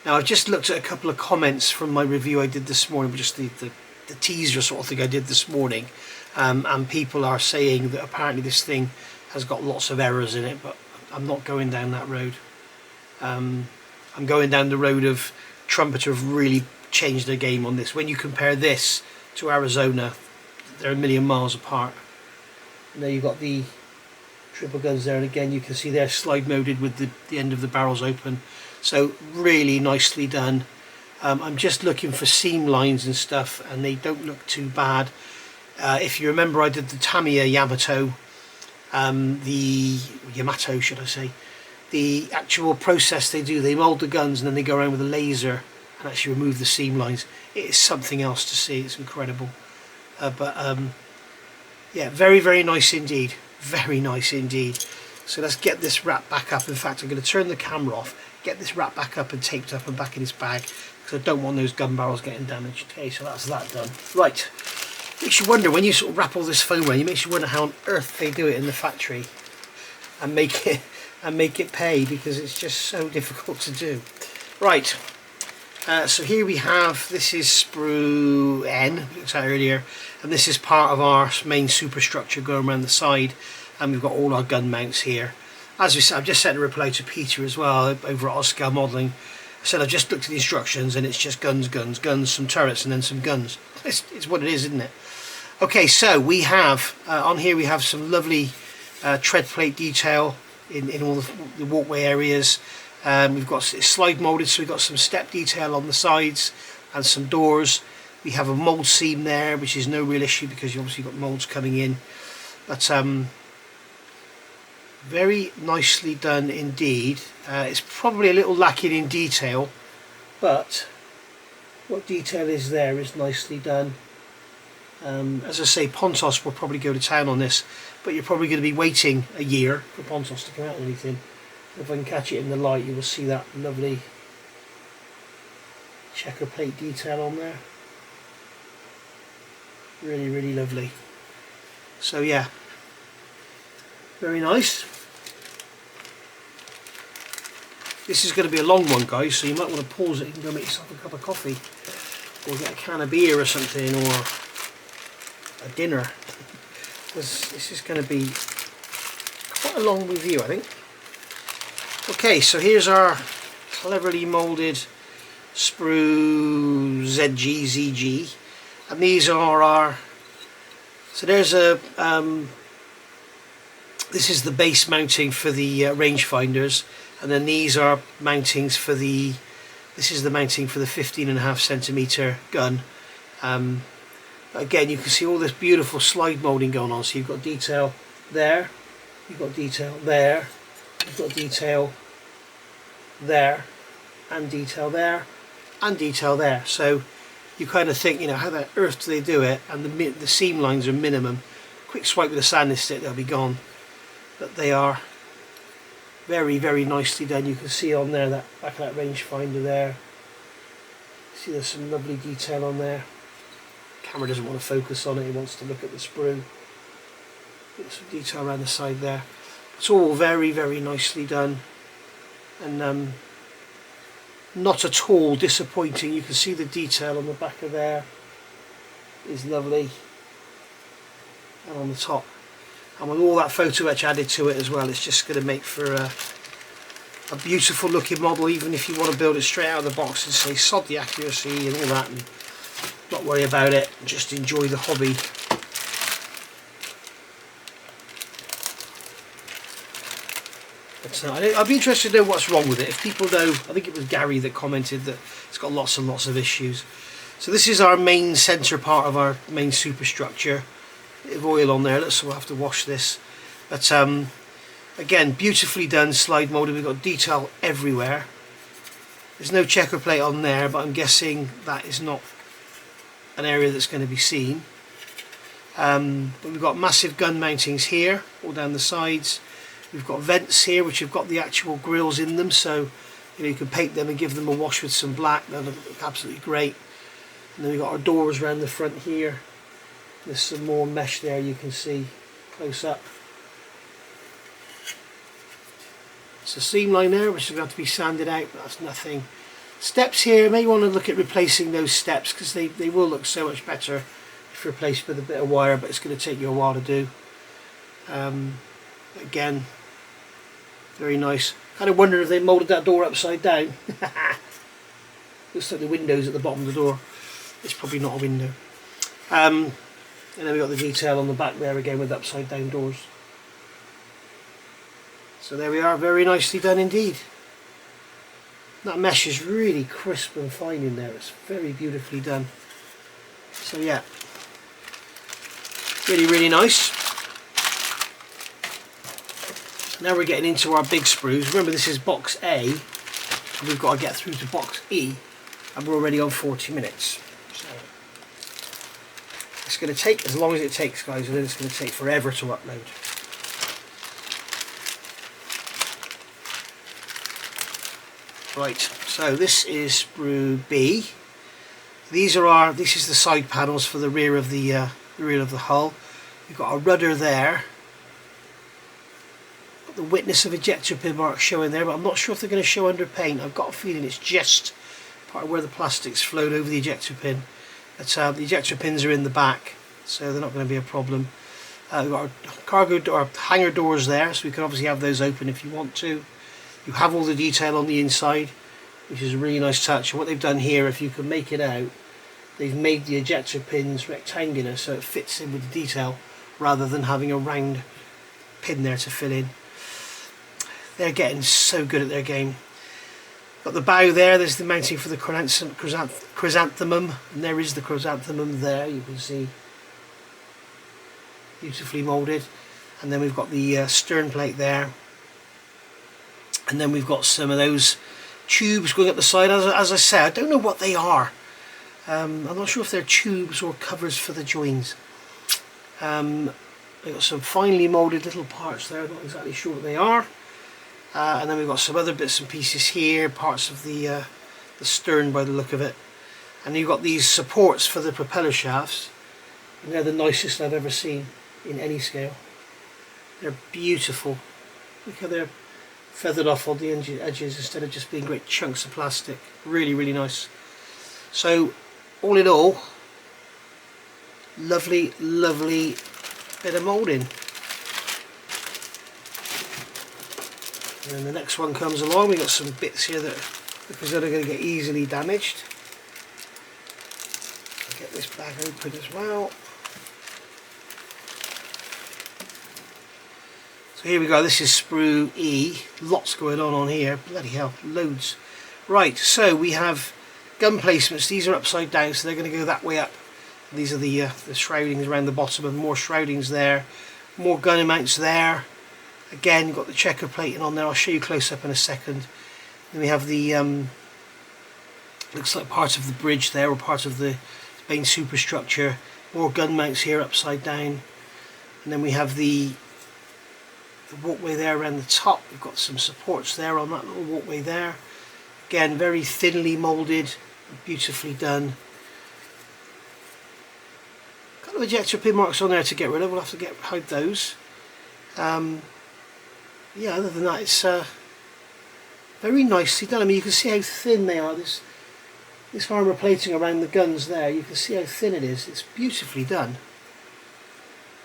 Now I've just looked at a couple of comments from my review I did this morning, just the teaser sort of thing I did this morning, and people are saying that apparently this thing has got lots of errors in it, but I'm not going down that road. I'm going down the road of Trumpeter have really changed their game on this. When you compare this to Arizona, they're a million miles apart. And there you've got the triple guns there, and again you can see they're slide molded with the end of the barrels open. So really nicely done. I'm just looking for seam lines and stuff, and they don't look too bad. If you remember, I did the Tamiya Yamato, the Yamato should I say, the actual process they do, they mould the guns and then they go around with a laser and actually remove the seam lines. It is something else to see. It's incredible. Yeah, very, very nice indeed. Very nice indeed. So let's get this wrap back up. In fact, I'm going to turn the camera off, get this wrap back up and taped up and back in its bag, because I don't want those gun barrels getting damaged. Okay, so that's that done. Right, makes you wonder, when you sort of wrap all this foam around, it makes you wonder how on earth they do it in the factory and make it pay, because it's just so difficult to do. Right, So here we have, this is sprue N, we looked at earlier, and this is part of our main superstructure going around the side, and we've got all our gun mounts here. As we said, I've just sent a reply to Peter as well over at Oscar Modelling. I said I've just looked at the instructions and it's just guns, guns, guns, some turrets and then some guns. It's what it is, isn't it? Okay, so we have, on here we have some lovely tread plate detail in all the walkway areas. We've got slide moulded, so we've got some step detail on the sides and some doors. We have a mould seam there, which is no real issue because you obviously got moulds coming in. But very nicely done indeed. It's probably a little lacking in detail, but what detail is there is nicely done. As I say, Pontos will probably go to town on this, but you're probably going to be waiting a year for Pontos to come out or anything. If I can catch it in the light, you will see that lovely checker plate detail on there. Really, really lovely. So yeah, very nice. This is going to be a long one, guys, so you might want to pause it. You can go make yourself a cup of coffee or get a can of beer or something, or a dinner, because this is going to be quite a long review, I think. Okay, so here's our cleverly moulded sprue ZG, and these are our, so there's a this is the base mounting for the rangefinders, and then these are mountings for the, this is the mounting for the 15.5 centimeter gun. Again, you can see all this beautiful slide moulding going on, so you've got detail there, you've got detail there, you've got detail there, and detail there, and detail there. So you kind of think, you know, how the earth do they do it? And the seam lines are minimum. Quick swipe with a sanding stick, they'll be gone. But they are very, very nicely done. You can see on there, that back of that rangefinder there. See, there's some lovely detail on there. Camera doesn't want to focus on it, it wants to look at the sprue. Get some detail around the side there. It's all very, very nicely done, and not at all disappointing. You can see the detail on the back of there is lovely, and on the top, and with all that photo etch added to it as well, it's just going to make for a beautiful looking model, even if you want to build it straight out of the box and say sod the accuracy and all that and not worry about it, just enjoy the hobby. But I'd be interested to know what's wrong with it. If people know, I think it was Gary that commented that it's got lots and lots of issues. So this is our main centre part of our main superstructure. Bit of oil on there, so we'll have to wash this. But again, beautifully done, slide moulded. We've got detail everywhere. There's no checker plate on there, but I'm guessing that is not an area that's going to be seen. But we've got massive gun mountings here, all down the sides. We've got vents here which have got the actual grills in them, so you know, you can paint them and give them a wash with some black. They'll look absolutely great. And then we've got our doors around the front here. There's some more mesh there, you can see close up. It's a seam line there which is going to be sanded out, but that's nothing. Steps here, may want to look at replacing those steps because they will look so much better if replaced with a bit of wire, but it's going to take you a while to do. Again, very nice. Kind of wonder if they moulded that door upside down. Looks like the window's at the bottom of the door. It's probably not a window. And then we've got the detail on the back there again with upside down doors. So there we are, very nicely done indeed. That mesh is really crisp and fine in there, it's very beautifully done. So yeah, really, really nice. Now we're getting into our big sprues. Remember, this is box A, and we've got to get through to box E, and we're already on 40 minutes. So it's going to take as long as it takes, guys, and then it's going to take forever to upload. Right, so this is sprue B. These are this is the side panels for the rear of the hull. We've got a rudder there. Got the witness of ejector pin mark showing there, but I'm not sure if they're going to show under paint. I've got a feeling it's just part of where the plastics flowed over the ejector pin. But the ejector pins are in the back, so they're not going to be a problem. We've got our cargo or hangar doors there, so we can obviously have those open if you want to. You have all the detail on the inside, which is a really nice touch. And what they've done here, if you can make it out, they've made the ejector pins rectangular so it fits in with the detail rather than having a round pin there to fill in. They're getting so good at their game. Got the bow there, there's the mounting for the chrysanthemum, and there is the chrysanthemum there, you can see. Beautifully moulded. And then we've got the stern plate there. And then we've got some of those tubes going up the side. As I say, I don't know what they are. I'm not sure if they're tubes or covers for the joins. We've got some finely moulded little parts there, I'm not exactly sure what they are. And then we've got some other bits and pieces here, parts of the stern by the look of it. And you've got these supports for the propeller shafts. And they're the nicest I've ever seen in any scale. They're beautiful. Look how they're feathered off on the edges instead of just being great chunks of plastic. Really, really nice. So, all in all, lovely, lovely bit of moulding. And then the next one comes along. We've got some bits here that because they're going to get easily damaged. I'll get this bag open as well. So here we go, this is sprue E. Lots going on here, bloody hell, loads. Right, so we have gun placements. These are upside down, so they're going to go that way up. These are the shroudings around the bottom, and more shroudings there. More gun mounts there. Again, you've got the checker plating on there. I'll show you close up in a second. Then we have the looks like part of the bridge there, or part of the main superstructure. More gun mounts here upside down. And then we have the walkway there around the top. We've got some supports there on that little walkway there. Again, very thinly moulded, beautifully done. A couple of ejector pin marks on there to get rid of. We'll have to hide those. Yeah, other than that, it's very nicely done. I mean, you can see how thin they are. This armour plating around the guns there, you can see how thin it is. It's beautifully done.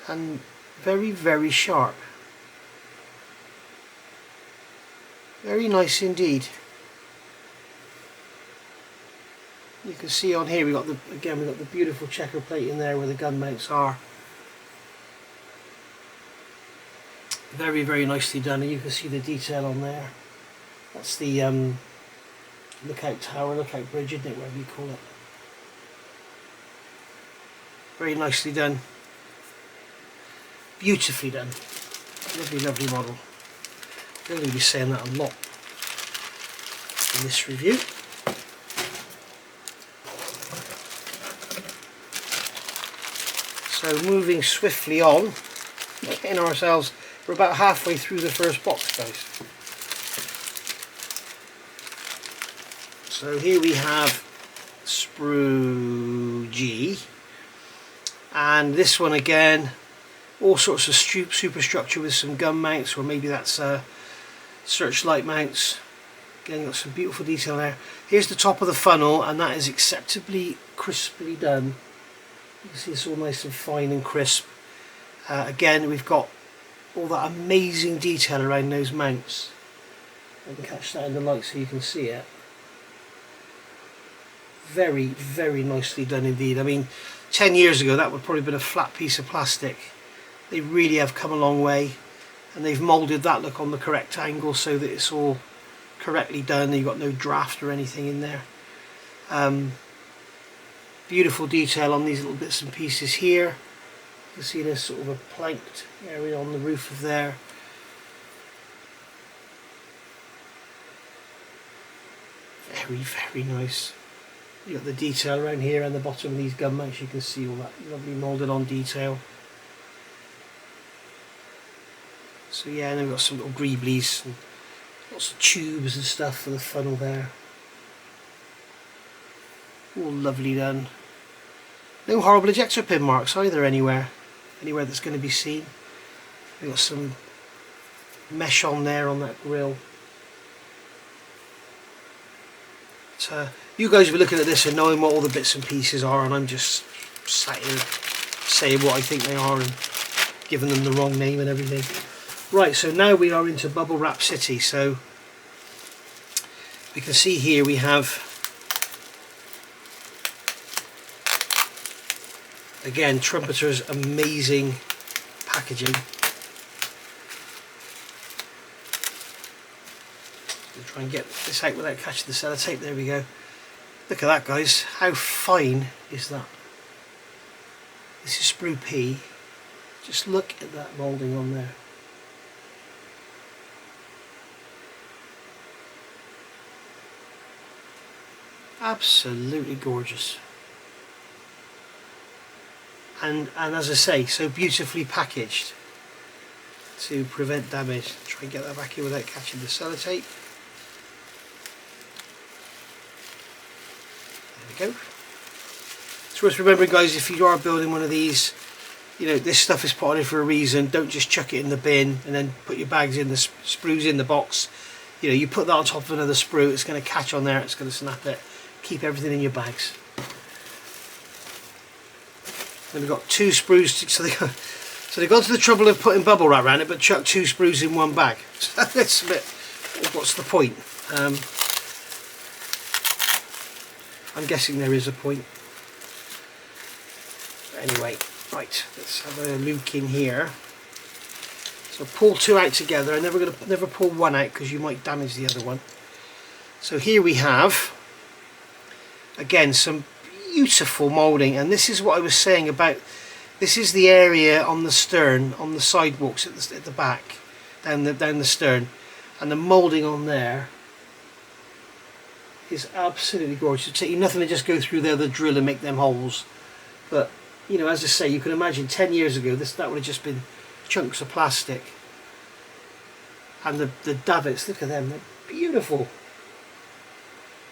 And very, very sharp. Very nice indeed. You can see on here we've got the beautiful checker plate in there where the gun mounts are. Very, very nicely done, and you can see the detail on there. That's the lookout tower, lookout bridge, isn't it, whatever you call it. Very nicely done. Beautifully done. Lovely, lovely model. I'm going to be saying that a lot in this review. So moving swiftly on, getting ourselves, we're about halfway through the first box, guys. So here we have sprue G, and this one again, all sorts of superstructure with some gun mounts, or maybe that's searchlight mounts. Again, got some beautiful detail there. Here's the top of the funnel, and that is acceptably crisply done. You can see it's all nice and fine and crisp. Again, we've got all that amazing detail around those mounts. I can catch that in the light so you can see it. Very, very nicely done indeed. I mean, 10 years ago that would probably have been a flat piece of plastic. They really have come a long way, and they've moulded that look on the correct angle so that it's all correctly done. You've got no draft or anything in there. Beautiful detail on these little bits and pieces here. You can see there's sort of a planked area on the roof of there. Very, very nice. You've got the detail around here and the bottom of these gun mounts. You can see all that lovely moulded on detail. So yeah, and then we've got some little greeblies and lots of tubes and stuff for the funnel there. All lovely done. No horrible ejector pin marks either anywhere that's going to be seen. We've got some mesh on there on that grill. But, You guys will be looking at this and knowing what all the bits and pieces are, and I'm just sat here saying what I think they are and giving them the wrong name and everything. Right, so now we are into Bubble Wrap City. So we can see here we have, again, Trumpeter's amazing packaging. I'll try and get this out without catching the sellotape. There we go. Look at that, guys. How fine is that? This is sprue P. Just look at that moulding on there. Absolutely gorgeous. And as I say, so beautifully packaged to prevent damage. Try and get that back in without catching the sellotape. There we go. It's worth remembering, guys, if you are building one of these, you know, this stuff is put on it for a reason. Don't just chuck it in the bin and then put your bags in, the sprues in the box. You know, you put that on top of another sprue, it's going to catch on there, it's going to snap it. Keep everything in your bags. And we've got 2 sprues, so they've gone to the trouble of putting bubble wrap around it, but chuck 2 sprues in one bag. So that's a bit, what's the point? I'm guessing there is a point. But anyway, right, let's have a look in here. So pull 2 out together. I'm never pull 1 out because you might damage the other one. So here we have, again, some beautiful moulding, and this is what I was saying about, this is the area on the stern, on the sidewalks at the back, down the stern, and the moulding on there is absolutely gorgeous. It'll take you nothing to just go through there, the drill, and make them holes. But you know, as I say, you can imagine 10 years ago that would have just been chunks of plastic. And the davits, look at them, they're beautiful.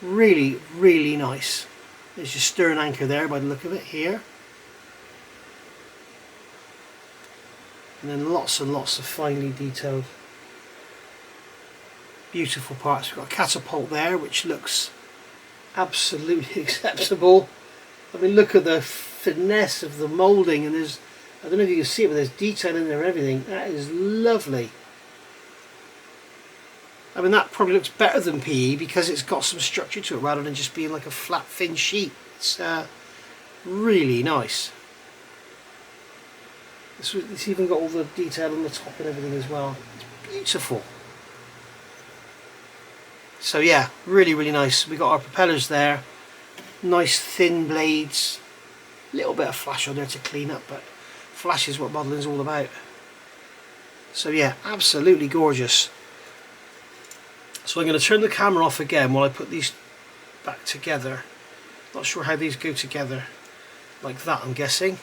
Really, really nice. There's your stern anchor there by the look of it here. And then lots and lots of finely detailed, beautiful parts. We've got a catapult there, which looks absolutely acceptable. I mean, look at the finesse of the moulding, and there's, I don't know if you can see it, but there's detail in there and everything. That is lovely. I mean, that probably looks better than PE because it's got some structure to it rather than just being like a flat thin sheet. It's really nice. It's even got all the detail on the top and everything as well. It's beautiful. So yeah, really, really nice. We got our propellers there. Nice thin blades. A little bit of flash on there to clean up, but flash is what modelling is all about. So yeah, absolutely gorgeous. So I'm going to turn the camera off again while I put these back together. Not sure how these go together. Like that, I'm guessing.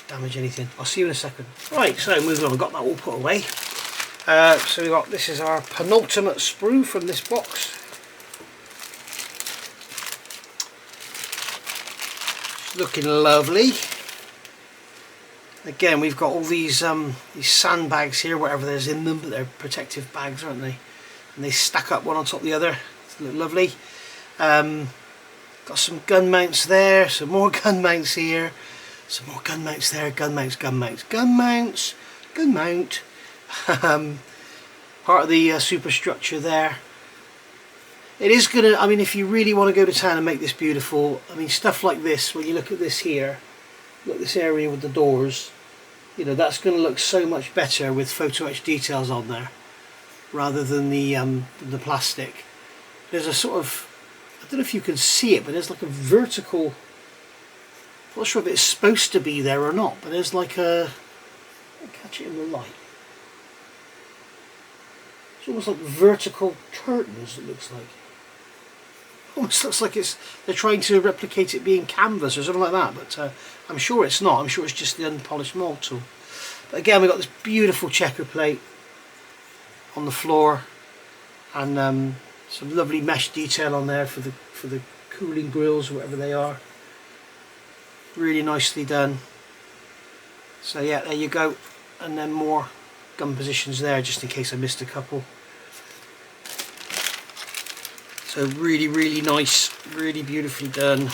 Damage anything. I'll see you in a second. Right, so moving on, I've got that all put away. So we've got, this is our penultimate sprue from this box. It's looking lovely. Again, we've got all these sandbags here, whatever there's in them, but they're protective bags, aren't they? And they stack up one on top of the other. They look lovely. Got some gun mounts there, some more gun mounts here, some more gun mounts there, gun mounts, gun mounts, gun mounts, gun mount. Part of the superstructure there. It is gonna, I mean, if you really want to go to town and make this beautiful, I mean, stuff like this, when you look at this here, look at this area with the doors, you know, that's going to look so much better with photo etch details on there rather than the plastic. There's a sort of, I don't know if you can see it, but there's like a vertical, I'm not sure if it's supposed to be there or not, but there's like a, I'll catch it in the light. It's almost like vertical curtains, it looks like. Almost looks like they're trying to replicate it being canvas or something like that, but I'm sure it's not. I'm sure it's just the unpolished mould tool. But again, we've got this beautiful checker plate on the floor, and some lovely mesh detail on there for the cooling grills or whatever they are. Really nicely done. So yeah, there you go, and then more gun positions there just in case I missed a couple. So really, really nice, really beautifully done.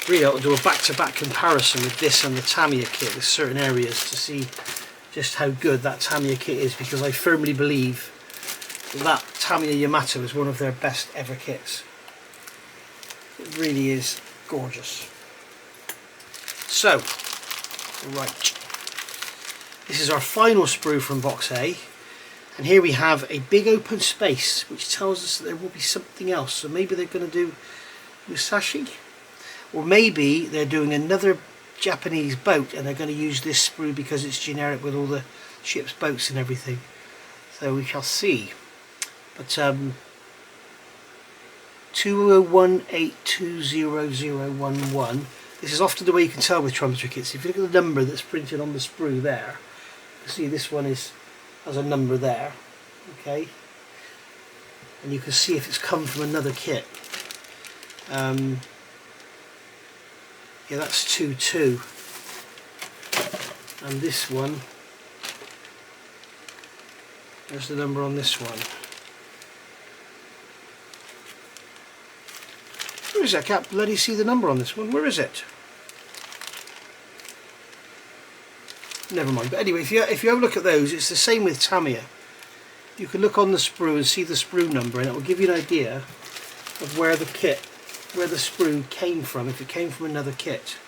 Really ought to do a back-to-back comparison with this and the Tamiya kit with certain areas to see just how good that Tamiya kit is, because I firmly believe that Tamiya Yamato is one of their best ever kits. It really is gorgeous. So, right, this is our final sprue from box A, and here we have a big open space which tells us that there will be something else. So maybe they're going to do Musashi, or maybe they're doing another Japanese boat and they're going to use this sprue because it's generic with all the ship's boats and everything. So we shall see. But 2018200011, this is often the way you can tell with trumpeter kits. If you look at the number that's printed on the sprue there, you see this one has a number there, okay, and you can see if it's come from another kit. Yeah, that's 22, and this one, there's the number on this one. Where is it? I can't bloody see the number on this one. Where is it? Never mind. But anyway, if you have a look at those, it's the same with Tamiya. You can look on the sprue and see the sprue number, and it will give you an idea of where the sprue came from, if it came from another kit.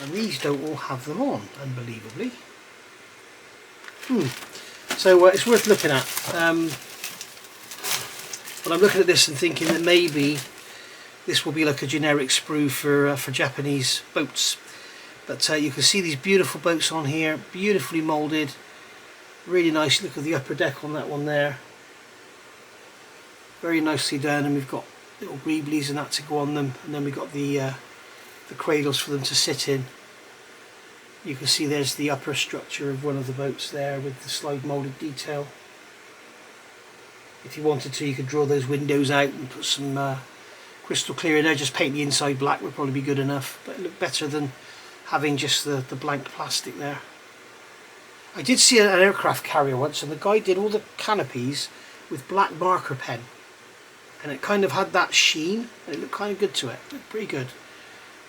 And these don't all have them on, unbelievably. So it's worth looking at. But I'm looking at this and thinking that maybe this will be like a generic sprue for Japanese boats. But you can see these beautiful boats on here, beautifully moulded, really nice. Look at the upper deck on that one there, very nicely done, and we've got little greeblies and that to go on them, and then we've got the cradles for them to sit in. You can see there's the upper structure of one of the boats there with the slide moulded detail. If you wanted to, you could draw those windows out and put some crystal clear in there. Just paint the inside black would probably be good enough, but it looked better than having just the blank plastic there. I did see an aircraft carrier once, and the guy did all the canopies with black marker pen, and it kind of had that sheen, and it looked kind of good to it. It looked pretty good.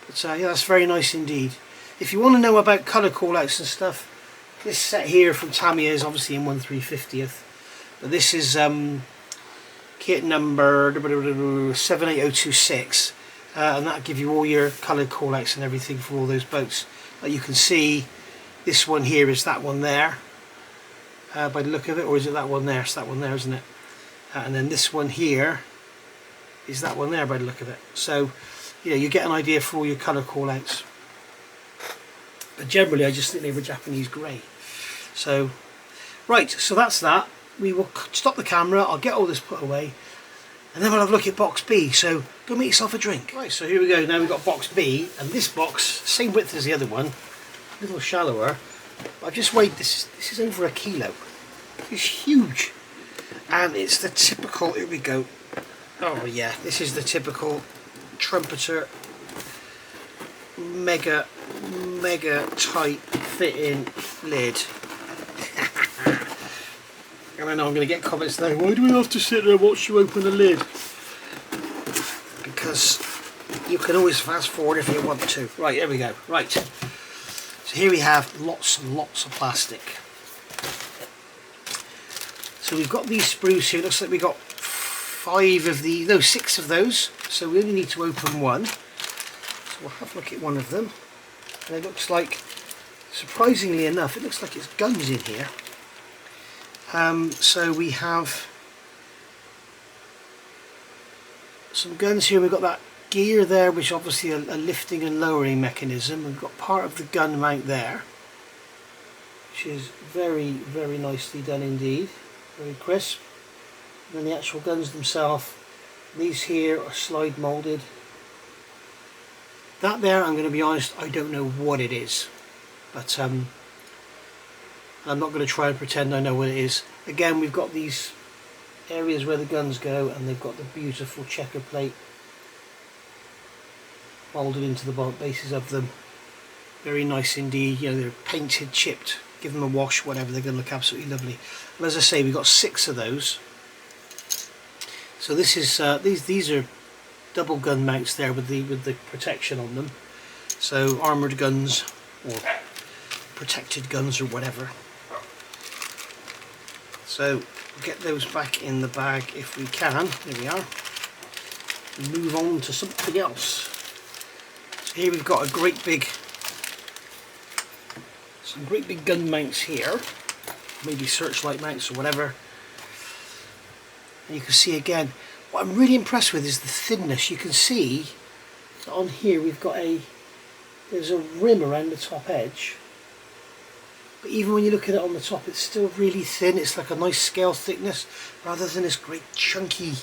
But yeah, that's very nice indeed. If you want to know about colour callouts and stuff, this set here from Tamiya is obviously in 1/350th, but this is kit number 78026, and that'll give you all your colour callouts and everything for all those boats. Like you can see, this one here is that one there, by the look of it, or is it that one there? It's that one there, isn't it? And then this one here is that one there by the look of it. So, you know, you get an idea for all your colour callouts. But generally, I just think they were Japanese grey. So, right, so that's that. We will stop the camera, I'll get all this put away, and then we'll have a look at box B. So, go make yourself a drink. Right, so here we go. Now we've got box B, and this box, same width as the other one, a little shallower. I've just weighed this. This is over 1 kilo. It's huge, and it's the typical. Here we go. Oh yeah, this is the typical trumpeter, mega tight fitting lid. And I know I'm going to get comments there. Why do we have to sit there and watch you open the lid? Because you can always fast forward if you want to. Right, here we go. Right. So here we have lots and lots of plastic. So we've got these sprues here. It looks like we've got 6 of those. So we only need to open one. So we'll have a look at one of them. And it looks like, surprisingly enough, it looks like it's guns in here. So we have some guns here. We've got that gear there, which is obviously a lifting and lowering mechanism. We've got part of the gun mount there, which is very, very nicely done indeed. Very crisp. And then the actual guns themselves, these here are slide moulded. That there, I'm going to be honest, I don't know what it is, but I'm not going to try and pretend I know what it is. Again, we've got these areas where the guns go, and they've got the beautiful checker plate moulded into the bases of them. Very nice indeed. You know, they're painted, chipped give them a wash, whatever, they're going to look absolutely lovely. And as I say, we've got 6 of those. So this is these are double gun mounts there with the protection on them. So armoured guns or protected guns or whatever. So get those back in the bag if we can. There we are. Move on to something else. So here we've got some great big gun mounts here, maybe searchlight mounts or whatever. And you can see again, what I'm really impressed with is the thinness. You can see that on here we've got there's a rim around the top edge, but even when you look at it on the top, it's still really thin. It's like a nice scale thickness rather than this great chunky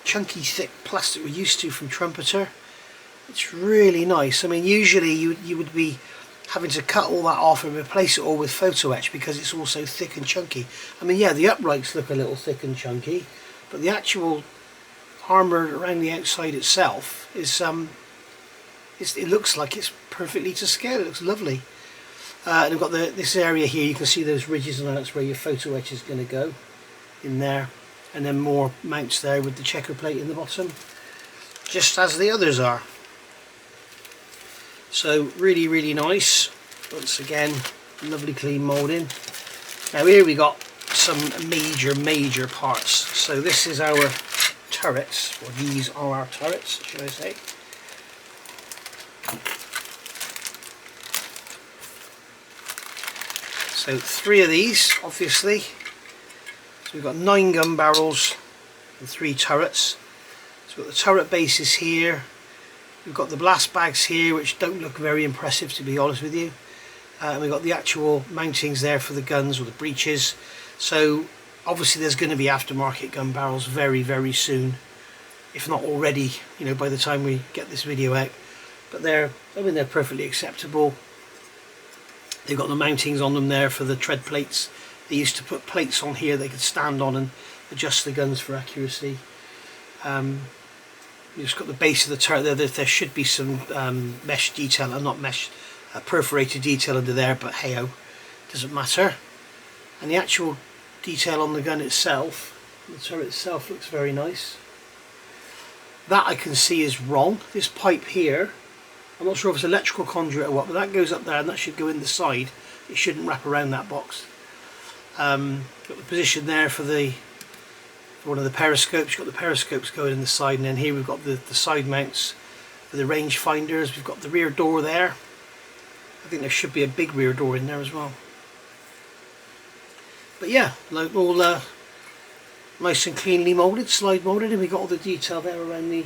thick plastic we're used to from Trumpeter. It's really nice. I mean, usually you would be having to cut all that off and replace it all with photo etch because it's all so thick and chunky. I mean, yeah, the uprights look a little thick and chunky, but the actual armour around the outside itself is it looks like it's perfectly to scale. It looks lovely. And we've got this area here. You can see those ridges, and that's where your photo etch is going to go in there. And then more mounts there with the checker plate in the bottom, just as the others are. So really, really nice. Once again, lovely clean moulding. Now here we got some major parts. So this is our turrets, or these are our turrets, should I say. So 3 of these, obviously. So we've got 9 gun barrels and 3 turrets. So we've got the turret bases here. We've got the blast bags here, which don't look very impressive, to be honest with you. And we've got the actual mountings there for the guns, or the breeches. So obviously there's going to be aftermarket gun barrels very, very soon, if not already, you know, by the time we get this video out. But they're perfectly acceptable. They've got the mountings on them there for the tread plates. They used to put plates on here they could stand on and adjust the guns for accuracy. You've just got the base of the turret there. There should be some mesh detail, not mesh, perforated detail under there, but hey-oh, doesn't matter. And the actual detail on the gun itself, the turret itself, looks very nice. That I can see is wrong. This pipe here, I'm not sure if it's electrical conduit or what, but that goes up there and that should go in the side. It shouldn't wrap around that box. Got the position there for one of the periscopes. You've got the periscopes going in the side, and then here we've got the side mounts for the range finders. We've got the rear door there. I think there should be a big rear door in there as well. But yeah, like all nice and cleanly moulded, slide moulded, and we've got all the detail there around the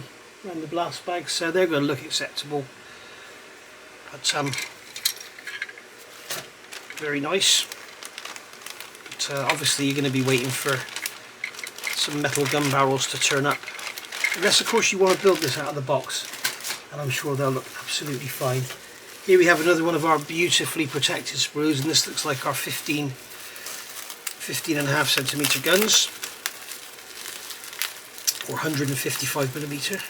blast bags, so they're going to look acceptable. But very nice. But obviously you're going to be waiting for some metal gun barrels to turn up, unless of course you want to build this out of the box, and I'm sure they'll look absolutely fine. Here we have another one of our beautifully protected sprues, and this looks like our 15.5 centimetre guns, or 155mm.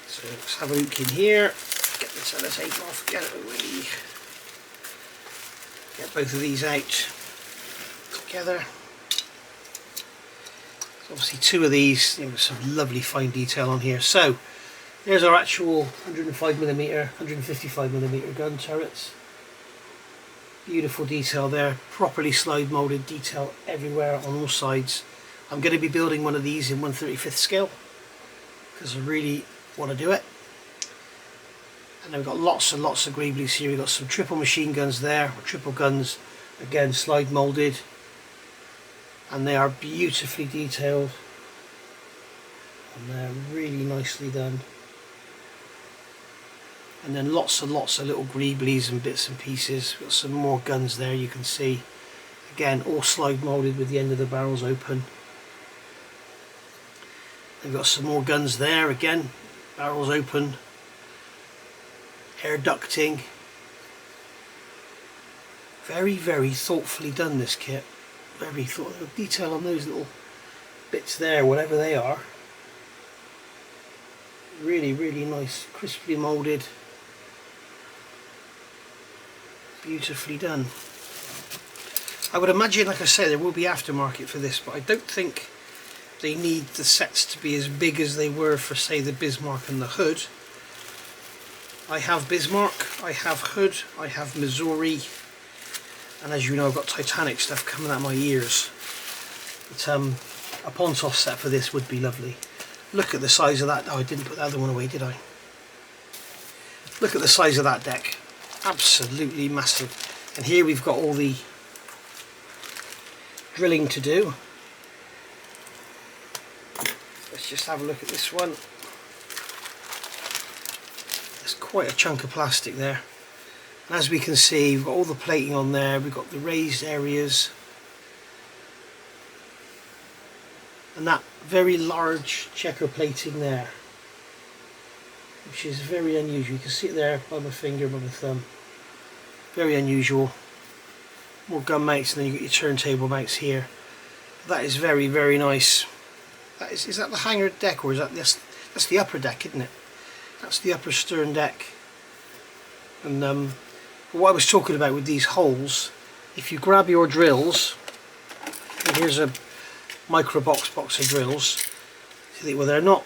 So let's have a look in here, get the sellotape off, get it away, get both of these out together. So obviously 2 of these, you know, some lovely fine detail on here. So there's our actual 105mm, 155mm gun turrets. Beautiful detail there, properly slide moulded detail everywhere on all sides. I'm going to be building one of these in 1/35 scale because I really want to do it. And then we've got lots and lots of Greeblies here. We've got some triple machine guns there, or triple guns, again slide moulded, and they are beautifully detailed and they're really nicely done. And then lots and lots of little Greeblies and bits and pieces. We've got some more guns there, you can see, again all slide moulded with the end of the barrels open. We've got some more guns there, again barrels open, air ducting. Very, very thoughtfully done, this kit. Very thoughtful. Detail on those little bits there, whatever they are. Really, really nice, crisply moulded. Beautifully done. I would imagine, like I say, there will be aftermarket for this, but I don't think they need the sets to be as big as they were for, say, the Bismarck and the Hood. I have Bismarck, I have Hood, I have Missouri, and as you know, I've got Titanic stuff coming out of my ears. But a Pontoff set for this would be lovely. Look at the size of that. Oh, I didn't put the other one away, did I? Look at the size of that deck. Absolutely massive. And here we've got all the drilling to do. Let's just have a look at this one. There's quite a chunk of plastic there. And as we can see, we've got all the plating on there, we've got the raised areas. And that very large checker plating there, which is very unusual. You can see it there by my finger, by my thumb. Very unusual. More gun mounts, and then you get your turntable mounts here. That is very, very nice. That is that the hangar deck, or is that that's the upper deck, isn't it? That's the upper stern deck. And what I was talking about with these holes, if you grab your drills, and here's a micro box of drills. Well, they're not.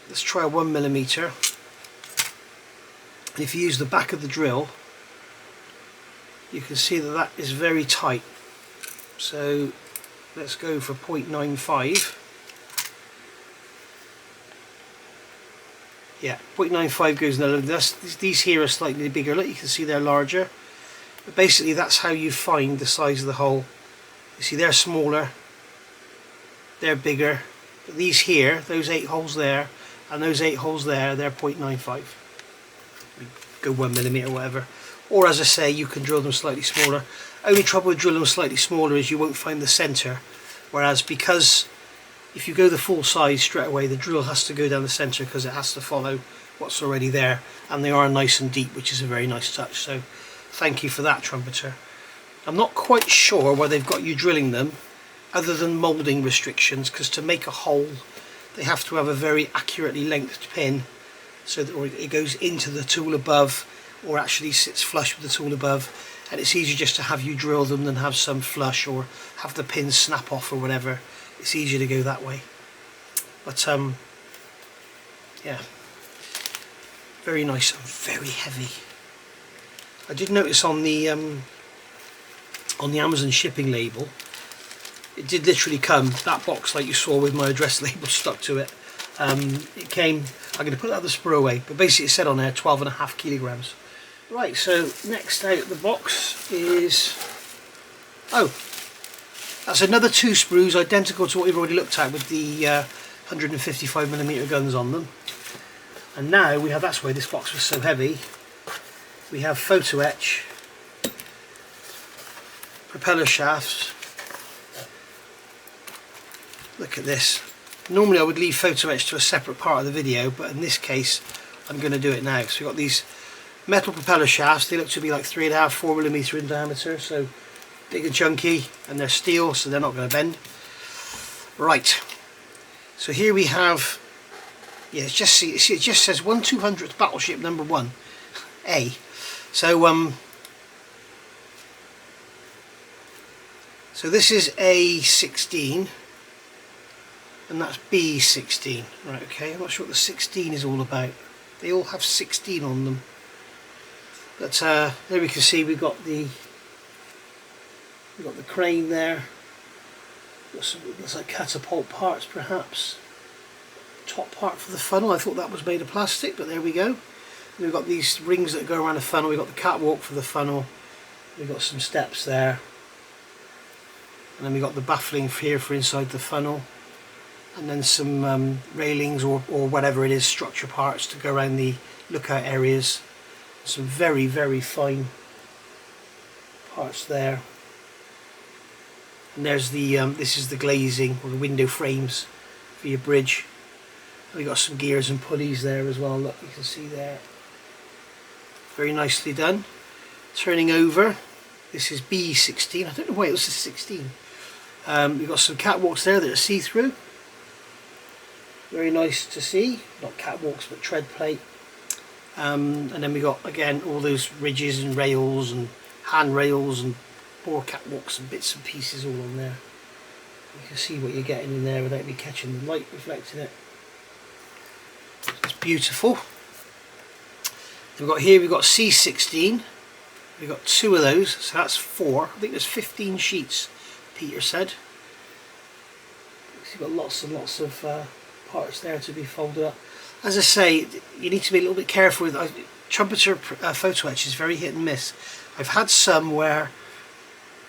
Let's try a 1mm. And if you use the back of the drill, you can see that that is very tight. So let's go for 0.95. Yeah, 0.95 goes in there. These here are slightly bigger. Look, you can see they're larger. But basically that's how you find the size of the hole. You see they're smaller, they're bigger. But these here, those 8 holes there, and those 8 holes there, they're 0.95. Go 1mm or whatever. Or as I say, you can drill them slightly smaller. Only trouble with drilling them slightly smaller is you won't find the centre. Whereas because if you go the full size straight away, the drill has to go down the centre because it has to follow what's already there. And they are nice and deep, which is a very nice touch. So thank you for that, trumpeter. I'm not quite sure why they've got you drilling them, other than moulding restrictions, because to make a hole they have to have a very accurately lengthed pin so that it goes into the tool above, or actually sits flush with the tool above. And it's easier just to have you drill them than have some flush or have the pins snap off or whatever. It's easier to go that way. But yeah, very nice and very heavy. I did notice on the Amazon shipping label, it did literally come, that box like you saw with my address label stuck to it. It came, I'm going to put that other sprue away, but basically it said on there 12.5 kilograms. Right, so next out of the box is, oh, that's another 2 sprues identical to what we've already looked at with the 155mm guns on them. And now we have, that's why this box was so heavy, we have photo etch, propeller shafts. Look at this. Normally I would leave photo etch to a separate part of the video, but in this case I'm going to do it now. So we've got these metal propeller shafts. They look to be like 3.5–4mm in diameter, so big and chunky, and they're steel, so they're not going to bend. Right, so here we have, yeah, it just says 1/200th Battleship Number 1 A. So so this is A16 and that's B16. Right, okay, I'm not sure what the 16 is all about. They all have 16 on them. But there we can see we've got the crane there. Got some, looks like catapult parts perhaps. Top part for the funnel, I thought that was made of plastic, but there we go. And we've got these rings that go around the funnel. We've got the catwalk for the funnel. We've got some steps there. And then we've got the baffling here for inside the funnel. And then some railings or whatever it is, structure parts to go around the lookout areas. Some very, very fine parts there. And there's the this is the glazing or the window frames for your bridge. And we've got some gears and pulleys there as well. Look, you can see there. Very nicely done. Turning over, this is B16. I don't know why it was a 16. We've got some catwalks there that are see-through. Very nice to see. Not catwalks, but tread plate. And then we got again all those ridges and rails and handrails and more catwalks and bits and pieces all on there. You can see what you're getting in there without me catching the light reflecting it. It's beautiful. Then we've got C16. We've got 2 of those, so that's 4. I think there's 15 sheets, Peter said. So you've got lots and lots of parts there to be folded up. As I say, you need to be a little bit careful with trumpeter photo etch is very hit and miss. I've had some where,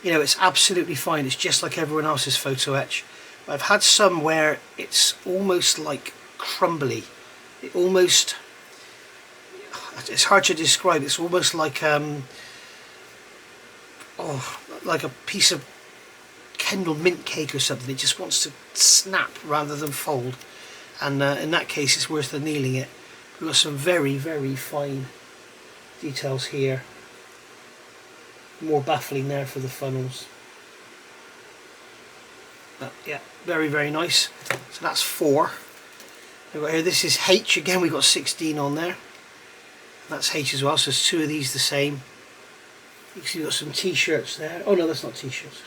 you know, it's absolutely fine, it's just like everyone else's photo etch. But I've had some where it's almost like crumbly. It almost, it's hard to describe, it's almost like like a piece of Kendall mint cake or something. It just wants to snap rather than fold, and in that case it's worth annealing it. We've got some very, very fine details here. More baffling there for the funnels, but yeah, very, very nice. So that's 4. We've got here, this is H again, we've got 16 on there. That's H as well, so there's 2 of these the same. You can see we've got some t-shirts there. Oh no, that's not t-shirts.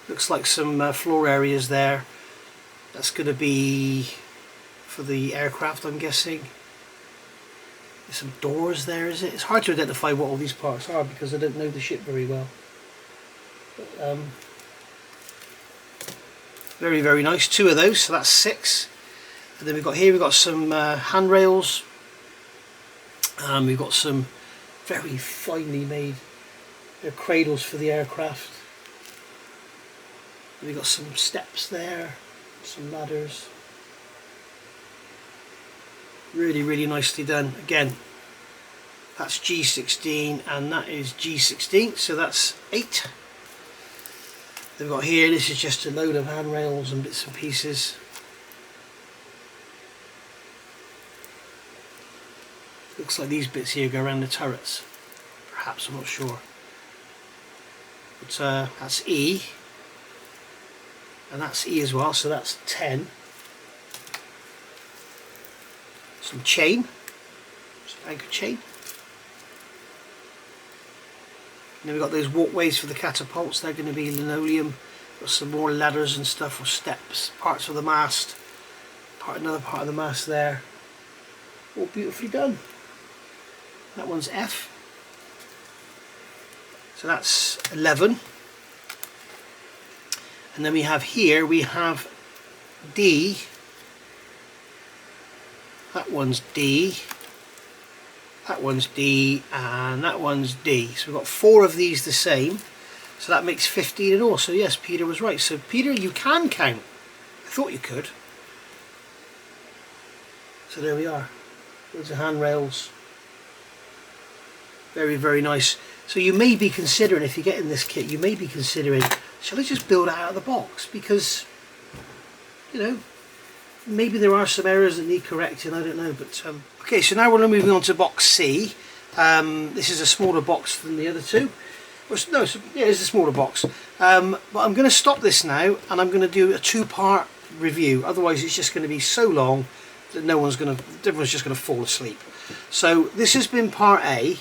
Looks like some floor areas there. That's going to be for the aircraft, I'm guessing. There's some doors there, is it? It's hard to identify what all these parts are because I don't know the ship very well. But, very, very nice. 2 of those, so that's 6. And then we've got some handrails. We've got some very finely made cradles for the aircraft. We've got some steps there, some ladders. Really, really nicely done. Again, that's G16 and that is G16, so that's 8. They've got here, this is just a load of handrails and bits and pieces. Looks like these bits here go around the turrets. Perhaps, I'm not sure. But that's E. And that's E as well, so that's 10. Some chain. Some anchor chain. And then we've got those walkways for the catapults. They're going to be linoleum. Got some more ladders and stuff, or steps. Parts of the mast. Another part of the mast there. All beautifully done. That one's F. So that's 11. And then we have here, we have D. That one's D. That one's D. And that one's D. So we've got 4 of these the same. So that makes 15 in all. So yes, Peter was right. So Peter, you can count. I thought you could. So there we are. Those are handrails. Very, very nice. So you may be considering, if you're getting this kit, you may be considering, shall I just build it out of the box? Because, you know, maybe there are some errors that need correcting, I don't know. But okay, so now we're moving on to box C. This is a smaller box than the other 2. No, yeah, it's a smaller box. But I'm going to stop this now, and I'm going to do a 2-part review. Otherwise it's just going to be so long that everyone's just going to fall asleep. So this has been part A.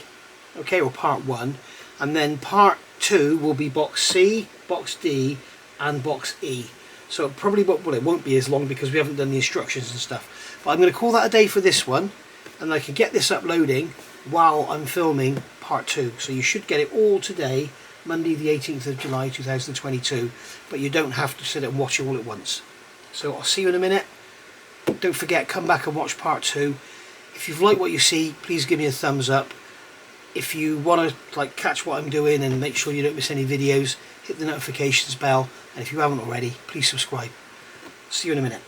Okay, or part 1, and then part 2 will be box C, box D, and box E. So it probably won't be as long because we haven't done the instructions and stuff. But I'm going to call that a day for this one, and I can get this uploading while I'm filming part 2. So you should get it all today, Monday the 18th of July 2022. But you don't have to sit and watch it all at once. So I'll see you in a minute. Don't forget, come back and watch part 2. If you've liked what you see, please give me a thumbs up. If you want to catch what I'm doing and make sure you don't miss any videos, hit the notifications bell, and if you haven't already, please subscribe. See you in a minute.